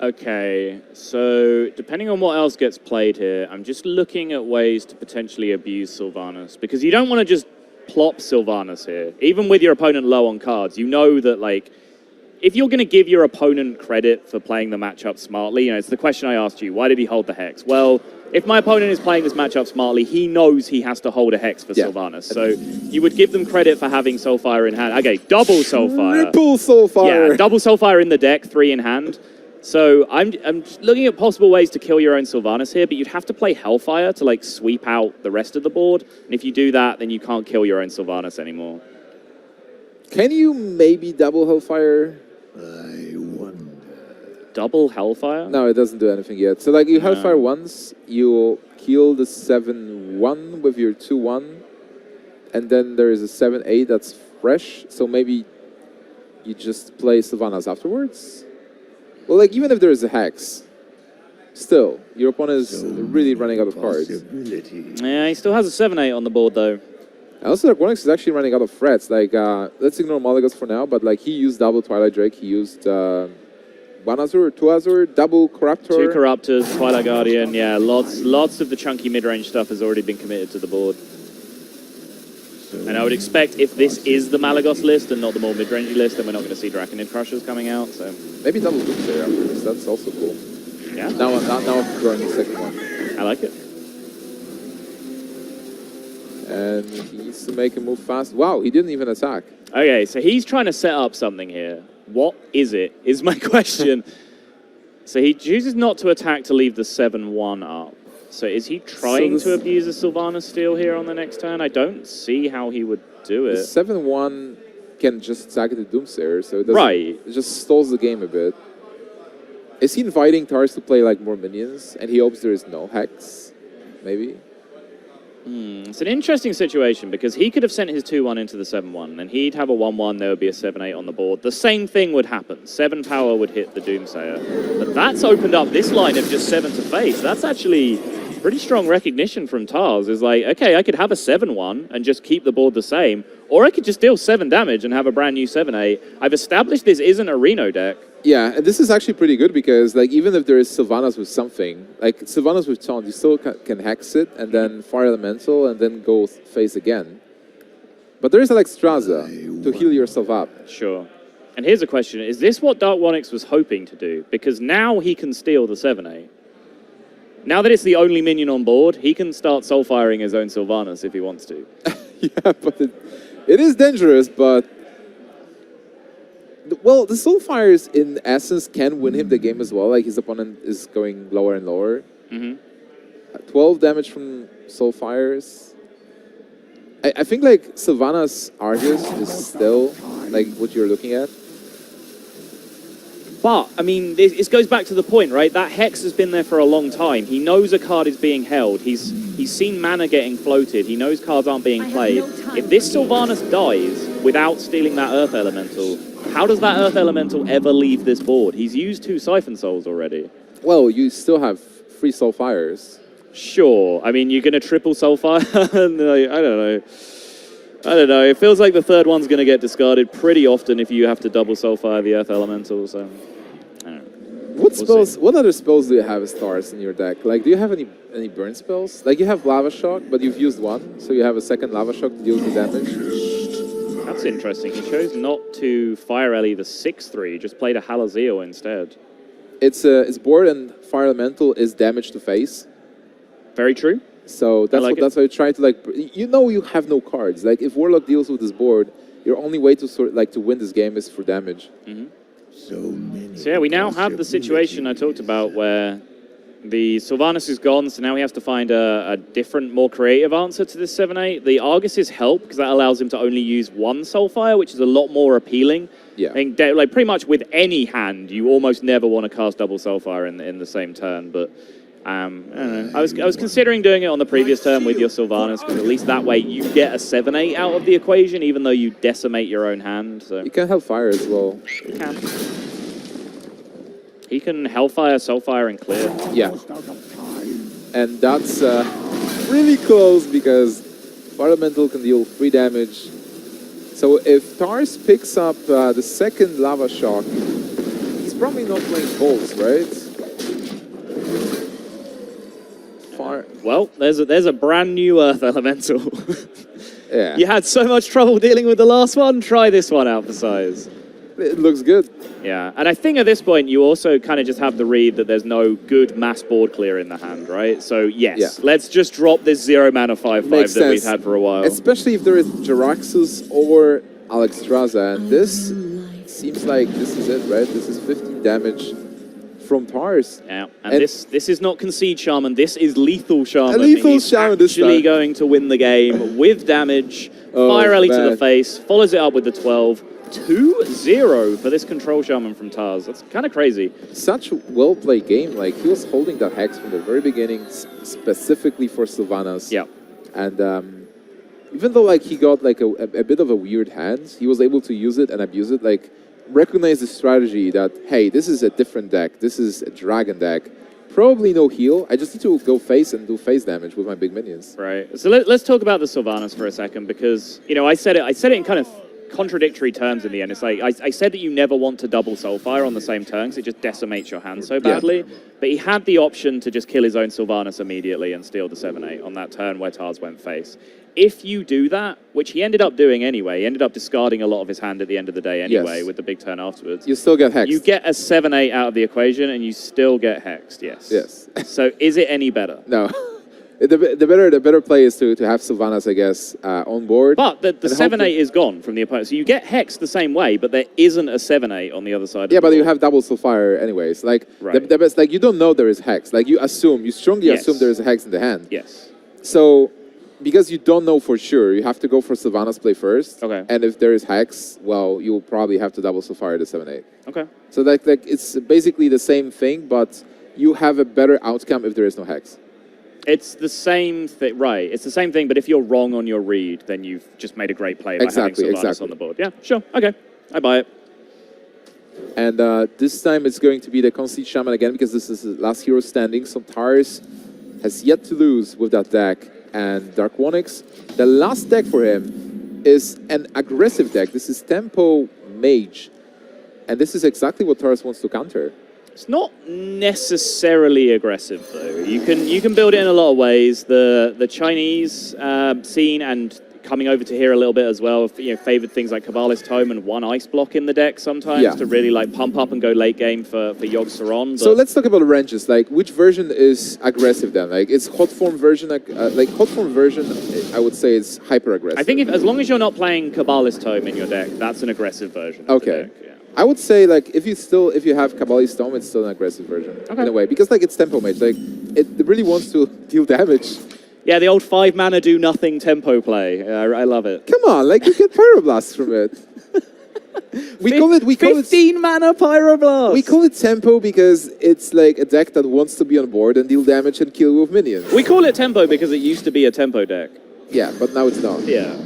Okay, so depending on what else gets played here, I'm just looking at ways to potentially abuse Sylvanas because you don't want to just plop Sylvanas here, even with your opponent low on cards. You know that like. If you're going to give your opponent credit for playing the matchup smartly, it's the question I asked you, why did he hold the Hex? Well, if my opponent is playing this matchup smartly, he knows he has to hold a Hex for Sylvanas. So you would give them credit for having Soulfire in hand. Okay, double Soulfire. Triple Soulfire! Yeah, double Soulfire in the deck, 3 in hand. So I'm just looking at possible ways to kill your own Sylvanas here, but you'd have to play Hellfire to like sweep out the rest of the board. And if you do that, then you can't kill your own Sylvanas anymore. Can you maybe double Hellfire? double Hellfire? No, it doesn't do anything yet. So like you Hellfire once, you kill the 7-1 with your 2-1, and then there is a 7-8 that's fresh. So maybe you just play Sylvanas afterwards. Well, like even if there is a Hex, still your opponent is really running out of cards. Yeah, he still has a 7-8 on the board though. And also, Darkwonyx is actually running out of threats. Like, let's ignore Malygos for now, but like he used double Twilight Drake, he used one Azure, two Azure, double Corruptor. Two Corruptors, Twilight Guardian, yeah, lots of the chunky mid-range stuff has already been committed to the board. And I would expect if this is the Malygos list and not the more mid-rangey list, then we're not going to see Draconid Crushers coming out. So maybe double Doomsayer after this. That's also cool. Yeah. Now I'm throwing the second one. I like it. And he needs to make a move fast. Wow, he didn't even attack. Okay, so he's trying to set up something here. What is it? Is my question. So he chooses not to attack to leave the 7-1 up. So is he trying to abuse a Sylvanas steal here on the next turn? I don't see how he would do it. The 7-1 can just attack the Doomsayer, so it doesn't. Right. It just stalls the game a bit. Is he inviting Tars to play like more minions, and he hopes there is no Hex? Maybe. It's an interesting situation because he could have sent his 2-1 into the 7-1 and he'd have a 1-1, there would be a 7-8 on the board. The same thing would happen. 7 power would hit the Doomsayer. But that's opened up this line of just 7 to face. That's actually pretty strong recognition from Tars. Is like, okay, I could have a 7-1 and just keep the board the same, or I could just deal 7 damage and have a brand new 7-8. I've established this isn't a Reno deck. Yeah, and this is actually pretty good because, like, even if there is Sylvanas with something, like Sylvanas with Taunt, you still can Hex it and then Fire Elemental and then go face again. But there is Alexstrasza to heal yourself up. Sure. And here's a question. Is this what Darkwonyx was hoping to do? Because now he can steal the 7-8. Now that it's the only minion on board, he can start soul-firing his own Sylvanas if he wants to. Yeah, but it is dangerous, but... Well, the Soulfires, in essence, can win him the game as well. Like, his opponent is going lower and lower. 12 damage from Soulfires. I think, like, Sylvanas Argus is still, like, what you're looking at. But, I mean, it goes back to the point, right? That Hex has been there for a long time. He knows a card is being held. He's seen mana getting floated. He knows cards aren't being played. If this Sylvanas dies without stealing that Earth Elemental, how does that Earth Elemental ever leave this board? He's used 2 Siphon Souls already. Well, you still have 3 Soulfires. Sure. I mean, you're going to triple Soulfire? I don't know. I don't know. It feels like the third one's going to get discarded pretty often if you have to double Soulfire the Earth Elemental, so... I don't know. What other spells do you have as Tars in your deck? Like, do you have any burn spells? Like, you have Lava Shock, but you've used 1, so you have a second Lava Shock to deal with the damage. That's interesting. He chose not to Fire Ellie the 6-3, just played a Halazeo instead. It's board and Fire Elemental is damage to face. Very true. So that's why you try to, like, you know, you have no cards. Like, if Warlock deals with this board, your only way to to win this game is for damage. So yeah, we now have the situation I talked about where the Sylvanas is gone, so now he has to find a different, more creative answer to this 7-8. The Arguses help because that allows him to only use 1 Soulfire, which is a lot more appealing. Yeah. I think, like, pretty much with any hand, you almost never want to cast double Soulfire in the same turn, but... I don't know. I was considering doing it on the previous turn with your Sylvanas, because at least that way you get a 7-8 out of the equation, even though you decimate your own hand. So you can Hellfire as well. He can. He can Hellfire, Soulfire, and clear. Yeah. And that's really close because Fire Elemental can deal 3 damage. So if Tars picks up the second Lava Shock, he's probably not playing Bolts, right? Well, there's a brand new Earth Elemental. Yeah. You had so much trouble dealing with the last one, try this one out for size. It looks good. Yeah, and I think at this point you also kind of just have the read that there's no good mass board clear in the hand, right? So yes, let's just drop this 0 mana 5/5 that we've had for a while. Especially if there is Jaraxxus or Alexstrasza, and this seems like this is it, right? This is 15 damage from Tars. Yeah, and this is not Concede Shaman, this is Lethal Shaman. A Lethal Shaman this time. Actually going to win the game with damage, Fire Ellie to the face, follows it up with the 12, 2-0 for this Control Shaman from Taz. That's kind of crazy. Such a well-played game. Like, he was holding that Hex from the very beginning, specifically for Sylvanas. Yeah. And even though, like, he got, like, a bit of a weird hand, he was able to use it and abuse it. Like, recognize the strategy that, hey, this is a different deck. This is a dragon deck. Probably no heal. I just need to go face and do face damage with my big minions. Right. So let's talk about the Sylvanas for a second, because, you know, I said it in kind of contradictory terms in the end. It's like, I said that you never want to double Soulfire on the same turn because it just decimates your hand so badly. Yeah. But he had the option to just kill his own Sylvanas immediately and steal the 7-8 on that turn where Taz went face. If you do that, which he ended up doing anyway, he ended up discarding a lot of his hand at the end of the day anyway, with the big turn afterwards. You still get hexed. You get a 7-8 out of the equation and you still get hexed, yes. Yes. So is it any better? No. The better play is to have Sylvanas, I guess, on board. But the 7-8 is gone from the opponent. So you get hexed the same way, but there isn't a 7-8 on the other side of the but board. you have double Soulfire anyways. Like, right. the best, like, you don't know there is hex. Like, you strongly assume there is a hex in the hand. Yes. So, because you don't know for sure, you have to go for Sylvanas play first. Okay. And if there is hex, well, you'll probably have to double Soulfire the 7-8. Okay. So, like, it's basically the same thing, but you have a better outcome if there is no hex. It's the same thing, right? It's the same thing, but if you're wrong on your read, then you've just made a great play by having Sylvanas on the board. Yeah, sure, okay, I buy it. And this time it's going to be the Conceit Shaman again, because this is the last hero standing. So Tars has yet to lose with that deck. And Darkwonyx, the last deck for him is an aggressive deck. This is Tempo Mage. And this is exactly what Tars wants to counter. It's not necessarily aggressive, though. You can build it in a lot of ways. The Chinese scene and coming over to here a little bit as well, favored things like Kabbalist Tome and one ice block in the deck sometimes to really like pump up and go late game for Yogg Saron. So let's talk about the ranges. Like, which version is aggressive then? Like, it's hot form version. Like hot form version, I would say it's hyper aggressive. I think as long as you're not playing Kabbalist Tome in your deck, that's an aggressive version. Of the deck, yeah. I would say, like, if you have Kabbalist Tome, it's still an aggressive version in a way, because like it's Tempo Mage. Like, it really wants to deal damage. Yeah, the old 5-mana do nothing tempo play. I love it. Come on, like, you get Pyroblast from it. We call it 15-mana Pyroblast. We call it tempo because it's like a deck that wants to be on board and deal damage and kill with minions. We call it tempo because it used to be a tempo deck. Yeah, but now it's not. Yeah.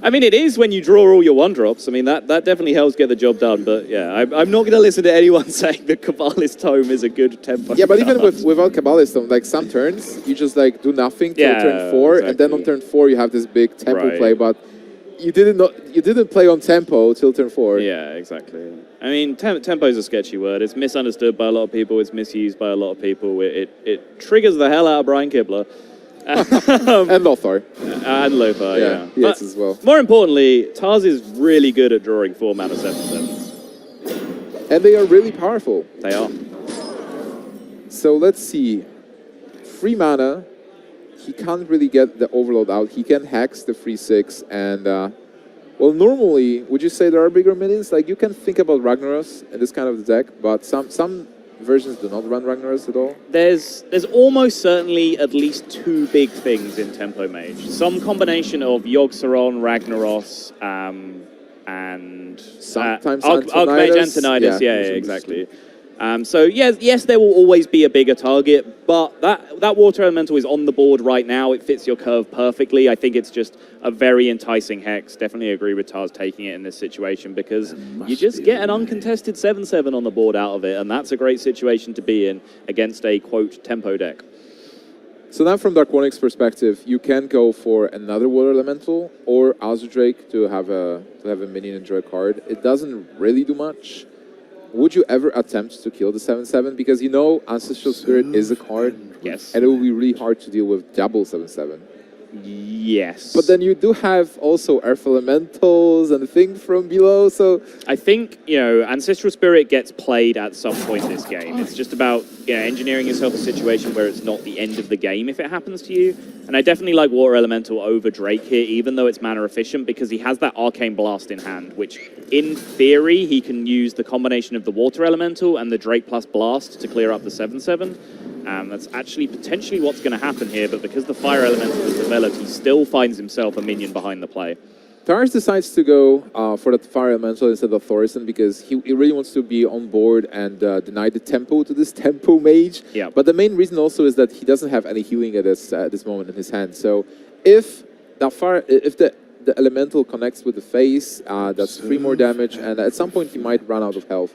I mean, it is when you draw all your 1-drops. I mean, that definitely helps get the job done. But yeah, I'm not going to listen to anyone saying that Kabbalist Tome is a good tempo. Yeah, but even without Kabbalist Tome, like some turns, you just like do nothing till turn 4, exactly. And then on turn 4 you have this big tempo play, but you didn't play on tempo till turn 4. Yeah, exactly. I mean, tempo is a sketchy word. It's misunderstood by a lot of people. It's misused by a lot of people. It triggers the hell out of Brian Kibler. And Lothar. And Lothar, yeah. Yes, as well. More importantly, Taz is really good at drawing 4-mana 7/7s. And they are really powerful. They are. So let's see. 3 mana. He can't really get the Overload out. He can hex the 3/6. And, well, normally, would you say there are bigger minions? Like, you can think about Ragnaros in this kind of deck, but some versions do not run Ragnaros at all. There's almost certainly at least 2 big things in Tempo Mage. Some combination of Yogg Saron, Ragnaros, and sometimes Archmage Antonidas. Yeah, exactly. So yes, there will always be a bigger target, but that Water Elemental is on the board right now. It fits your curve perfectly. I think it's just a very enticing hex. Definitely agree with Taz taking it in this situation because you just get an uncontested 7/7 on the board out of it, and that's a great situation to be in against a, quote, tempo deck. So now from Darkwonyx's perspective, you can go for another Water Elemental or Azure Drake to have a minion and draw a card. It doesn't really do much. Would you ever attempt to kill the 7/7? Because you know Ancestral Spirit is a card. Yes. And it will be really hard to deal with double 7/7. Yes. But then you do have also Earth Elementals and things from below, so... I think, Ancestral Spirit gets played at some point in this game. It's just about, engineering yourself a situation where it's not the end of the game if it happens to you. And I definitely like Water Elemental over Drake here, even though it's mana efficient, because he has that Arcane Blast in hand, which, in theory, he can use the combination of the Water Elemental and the Drake plus Blast to clear up the 7/7. That's actually potentially what's going to happen here, but because the Fire Elemental is developed, he still finds himself a minion behind the play. Tars decides to go for the Fire Elemental instead of Thorison because he really wants to be on board and deny the tempo to this tempo mage. Yeah. But the main reason also is that he doesn't have any healing at this moment in his hand. So if the Elemental connects with the face, that's 3 more damage, and at some point he might run out of health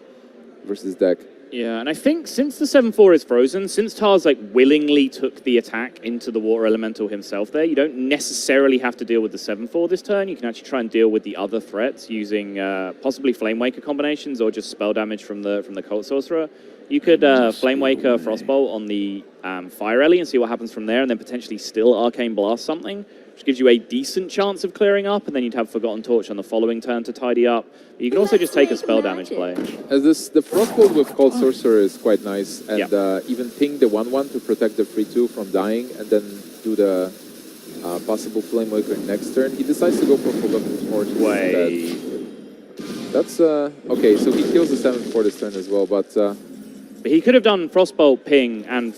versus deck. Yeah, and I think since the 7-4 is frozen, since Tars like willingly took the attack into the Water Elemental himself there, you don't necessarily have to deal with the 7-4 this turn. You can actually try and deal with the other threats using possibly Flame Waker combinations or just spell damage from the Cult Sorcerer. You could Flame Waker Frostbolt on the Fire Ellie and see what happens from there, and then potentially still Arcane Blast something, which gives you a decent chance of clearing up, and then you'd have Forgotten Torch on the following turn to tidy up. But you can also just take a spell damage play. As the Frostbolt with Cold Sorcerer is quite nice, and even ping the 1/1 to protect the 3/2 from dying, and then do the possible Flame Waker next turn. He decides to go for Forgotten Torch. Wait. That's okay. So he kills the 7/4 this turn as well, but he could have done Frostbolt, Ping, and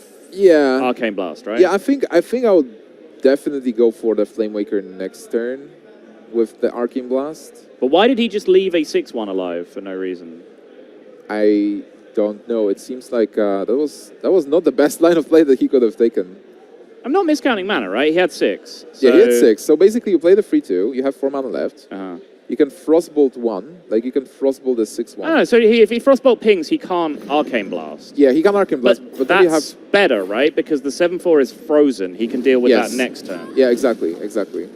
Arcane Blast, right? Yeah, I think I would definitely go for the Flame Waker next turn with the Arcane Blast. But why did he just leave a 6/1 alive for no reason? I don't know. It seems like that was not the best line of play that he could have taken. I'm not miscounting mana, right? He had 6. So... Yeah, he had 6. So basically, you play the 3/2. You have 4 mana left. You can Frostbolt 1. Like, you can Frostbolt the 6/1. Oh, so if he Frostbolt pings, he can't Arcane Blast. Yeah, he can Arcane Blast. But that's then you have... better, right? Because the 7/4 is frozen. He can deal with that next turn. Yeah, exactly.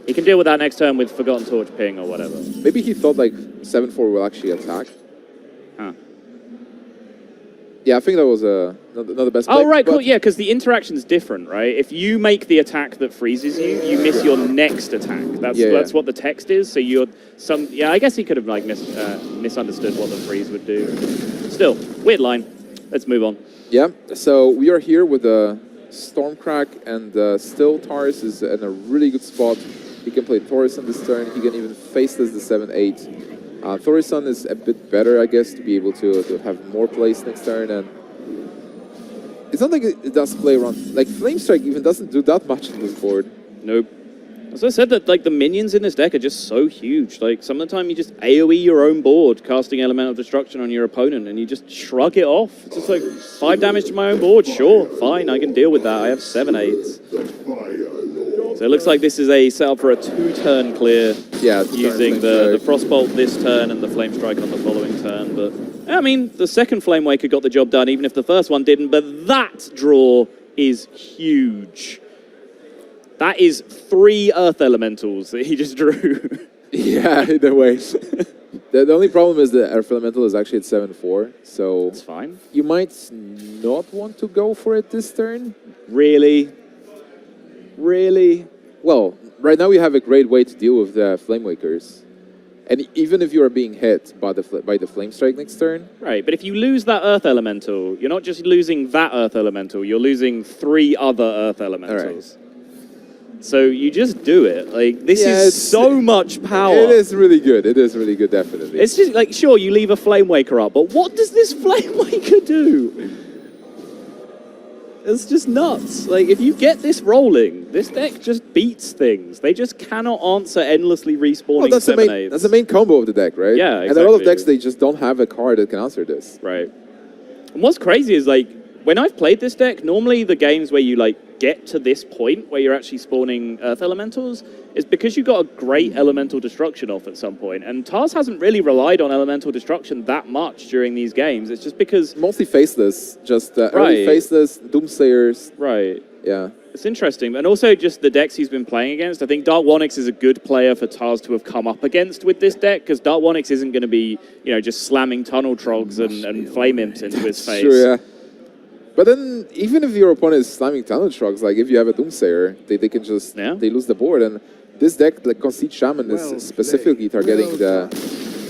He can deal with that next turn with Forgotten Torch, Ping, or whatever. Maybe he thought, like, 7/4 will actually attack. Huh. Yeah, I think that was not the best play. Oh, right, cool. Yeah, because the interaction's different, right? If you make the attack that freezes you, you miss your next attack. That's what the text is. So you're I guess he could have like misunderstood what the freeze would do. Still, weird line. Let's move on. Yeah. So we are here with the Stormcrack, and still Tars is in a really good spot. He can play Thorison this turn. He can even face this the 7/8. Thorison is a bit better, I guess, to be able to have more plays next turn, and it's not like it does play around. Like, Flame Strike even doesn't do that much on this board. Nope. As I said, that like the minions in this deck are just so huge. Like, some of the time you just AoE your own board, casting Elemental Destruction on your opponent, and you just shrug it off. It's just like, 5 damage to my own board, sure, fine, I can deal with that. I have 7/8s. So it looks like this is a setup for a 2-turn clear, using the Frostbolt this turn and the Flame Strike on the following turn. But I mean, the second Flame Waker got the job done, even if the first one didn't. But that draw is huge. That is 3 Earth Elementals that he just drew. Yeah, in a way. The only problem is the Earth Elemental is actually at 7/4, so it's fine. You might not want to go for it this turn. Really? Really? Well, right now we have a great way to deal with the Flame Wakers. And even if you are being hit by the Flame Strike next turn... Right, but if you lose that Earth Elemental, you're not just losing that Earth Elemental, you're losing 3 other Earth Elementals. Right. So you just do it. Like, this is so much power. It is really good. It is really good, definitely. It's just, like, sure, you leave a Flame Waker up, but what does this Flame Waker do? It's just nuts. Like, if you get this rolling, this deck just beats things. They just cannot answer endlessly respawning 7/8s. That's the main combo of the deck, right? Yeah, exactly. And a lot of decks, they just don't have a card that can answer this. Right. And what's crazy is, like, when I've played this deck, normally the games where you, like, get to this point where you're actually spawning Earth Elementals is because you got a great Elemental Destruction off at some point. And Tars hasn't really relied on Elemental Destruction that much during these games. It's just because... Mostly Faceless. Just early Faceless, Doomsayers. Right. Yeah. It's interesting. And also just the decks he's been playing against. I think Darkwonyx is a good player for Tars to have come up against with this deck, because Darkwonyx isn't going to be, you know, just slamming Tunnel Trogs and Flame Imps into his face. Sure, yeah. But then, even if your opponent is slamming Tunnel Trogs, like if you have a Doomsayer, they can just, they lose the board. And this deck, like Conceit Shaman, is specifically targeting the...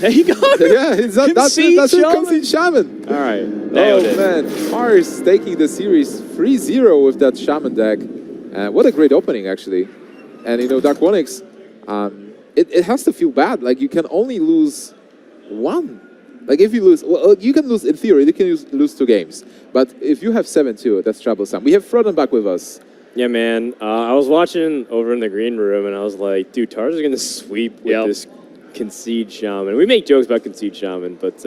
There you go! Yeah, that's it, Conceit Shaman! All right, nailed it. Man, Tars taking the series 3-0 with that Shaman deck. What a great opening, actually. And, you know, Darkwonyx, it has to feel bad. Like, you can only lose 1. Like, if you lose, well, you can lose, in theory, you can lose 2 games. But if you have 7-2, that's troublesome. We have Froden back with us. Yeah, man. I was watching over in the green room, and I was like, dude, Tars is going to sweep with this Concede Shaman. We make jokes about Concede Shaman, but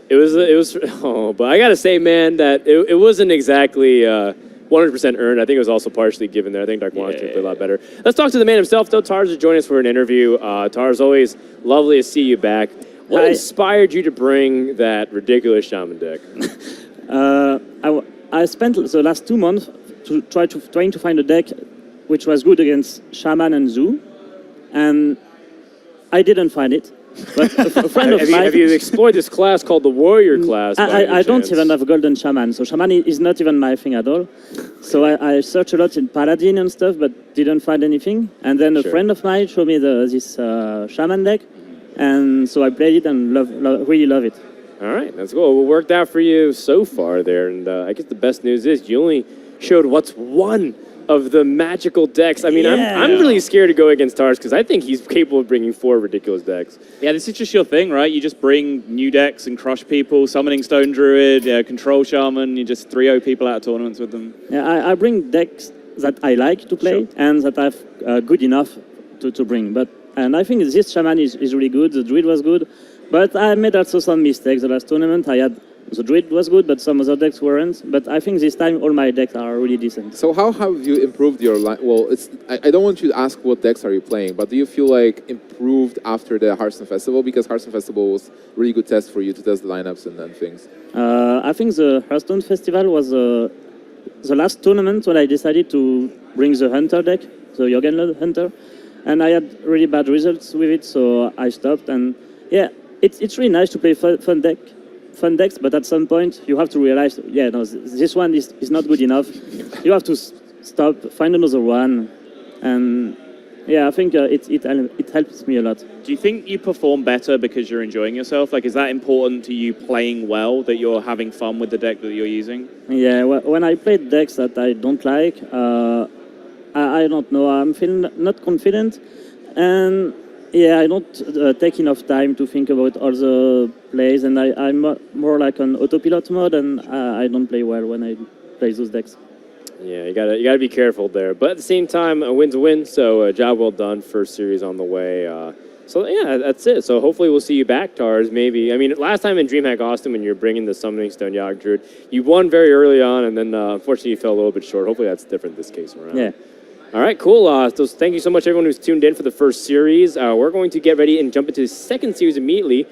it was. Oh, but I gotta say, man, that it wasn't exactly 100% earned. I think it was also partially given there. I think Darkwonyx could play a lot better. Let's talk to the man himself, though. Tars is joining us for an interview. Tars, always lovely to see you back. What inspired you to bring that ridiculous Shaman deck? I spent the last 2 months trying to find a deck which was good against Shaman and Zoo, and I didn't find it. But a friend of mine... Have you explored this class called the Warrior class? I don't even have Golden Shaman, so Shaman is not even my thing at all. So I searched a lot in Paladin and stuff, but didn't find anything. And then a friend of mine showed me this Shaman deck, and so I played it and really love it. All right, that's cool. It worked out for you so far there, and I guess the best news is you only showed what's one of the magical decks. I mean, I'm really scared to go against Tars because I think he's capable of bringing 4 ridiculous decks. Yeah, this is just your thing, right? You just bring new decks and crush people, summoning Stone Druid, Control Shaman, you just 3-0 people out of tournaments with them. Yeah, I bring decks that I like to play and that are good enough to bring. And I think this Shaman is really good, the Druid was good, but I made also some mistakes. The last tournament the Druid was good, but some other decks weren't. But I think this time all my decks are really decent. So how have you improved your line? Well, I don't want you to ask what decks are you playing, but do you feel like improved after the Hearthstone Festival? Because Hearthstone Festival was a really good test for you to test the lineups and things. I think the Hearthstone Festival was the last tournament when I decided to bring the Hunter deck, the Jorgenlund Hunter, and I had really bad results with it, so I stopped. And yeah, it's really nice to play fun decks, but at some point you have to realize, this one is not good enough. You have to stop, find another one, and yeah, I think it helps me a lot. Do you think you perform better because you're enjoying yourself? Like, is that important to you playing well, that you're having fun with the deck that you're using? Yeah, when I play decks that I don't like, I don't know, I'm feeling not confident, and yeah, I don't take enough time to think about all the plays, and I'm more like on autopilot mode, and I don't play well when I play those decks. Yeah, you gotta be careful there. But at the same time, a win's a win, so job well done. First series on the way. So yeah, that's it. So hopefully we'll see you back, Tars. Maybe. I mean, last time in DreamHack Austin, when you were bringing the Summoning Stone Yogg Druid, you won very early on, and then unfortunately you fell a little bit short. Hopefully that's different this case around. Yeah. All right, cool. So thank you so much, everyone who's tuned in for the first series. We're going to get ready and jump into the second series immediately.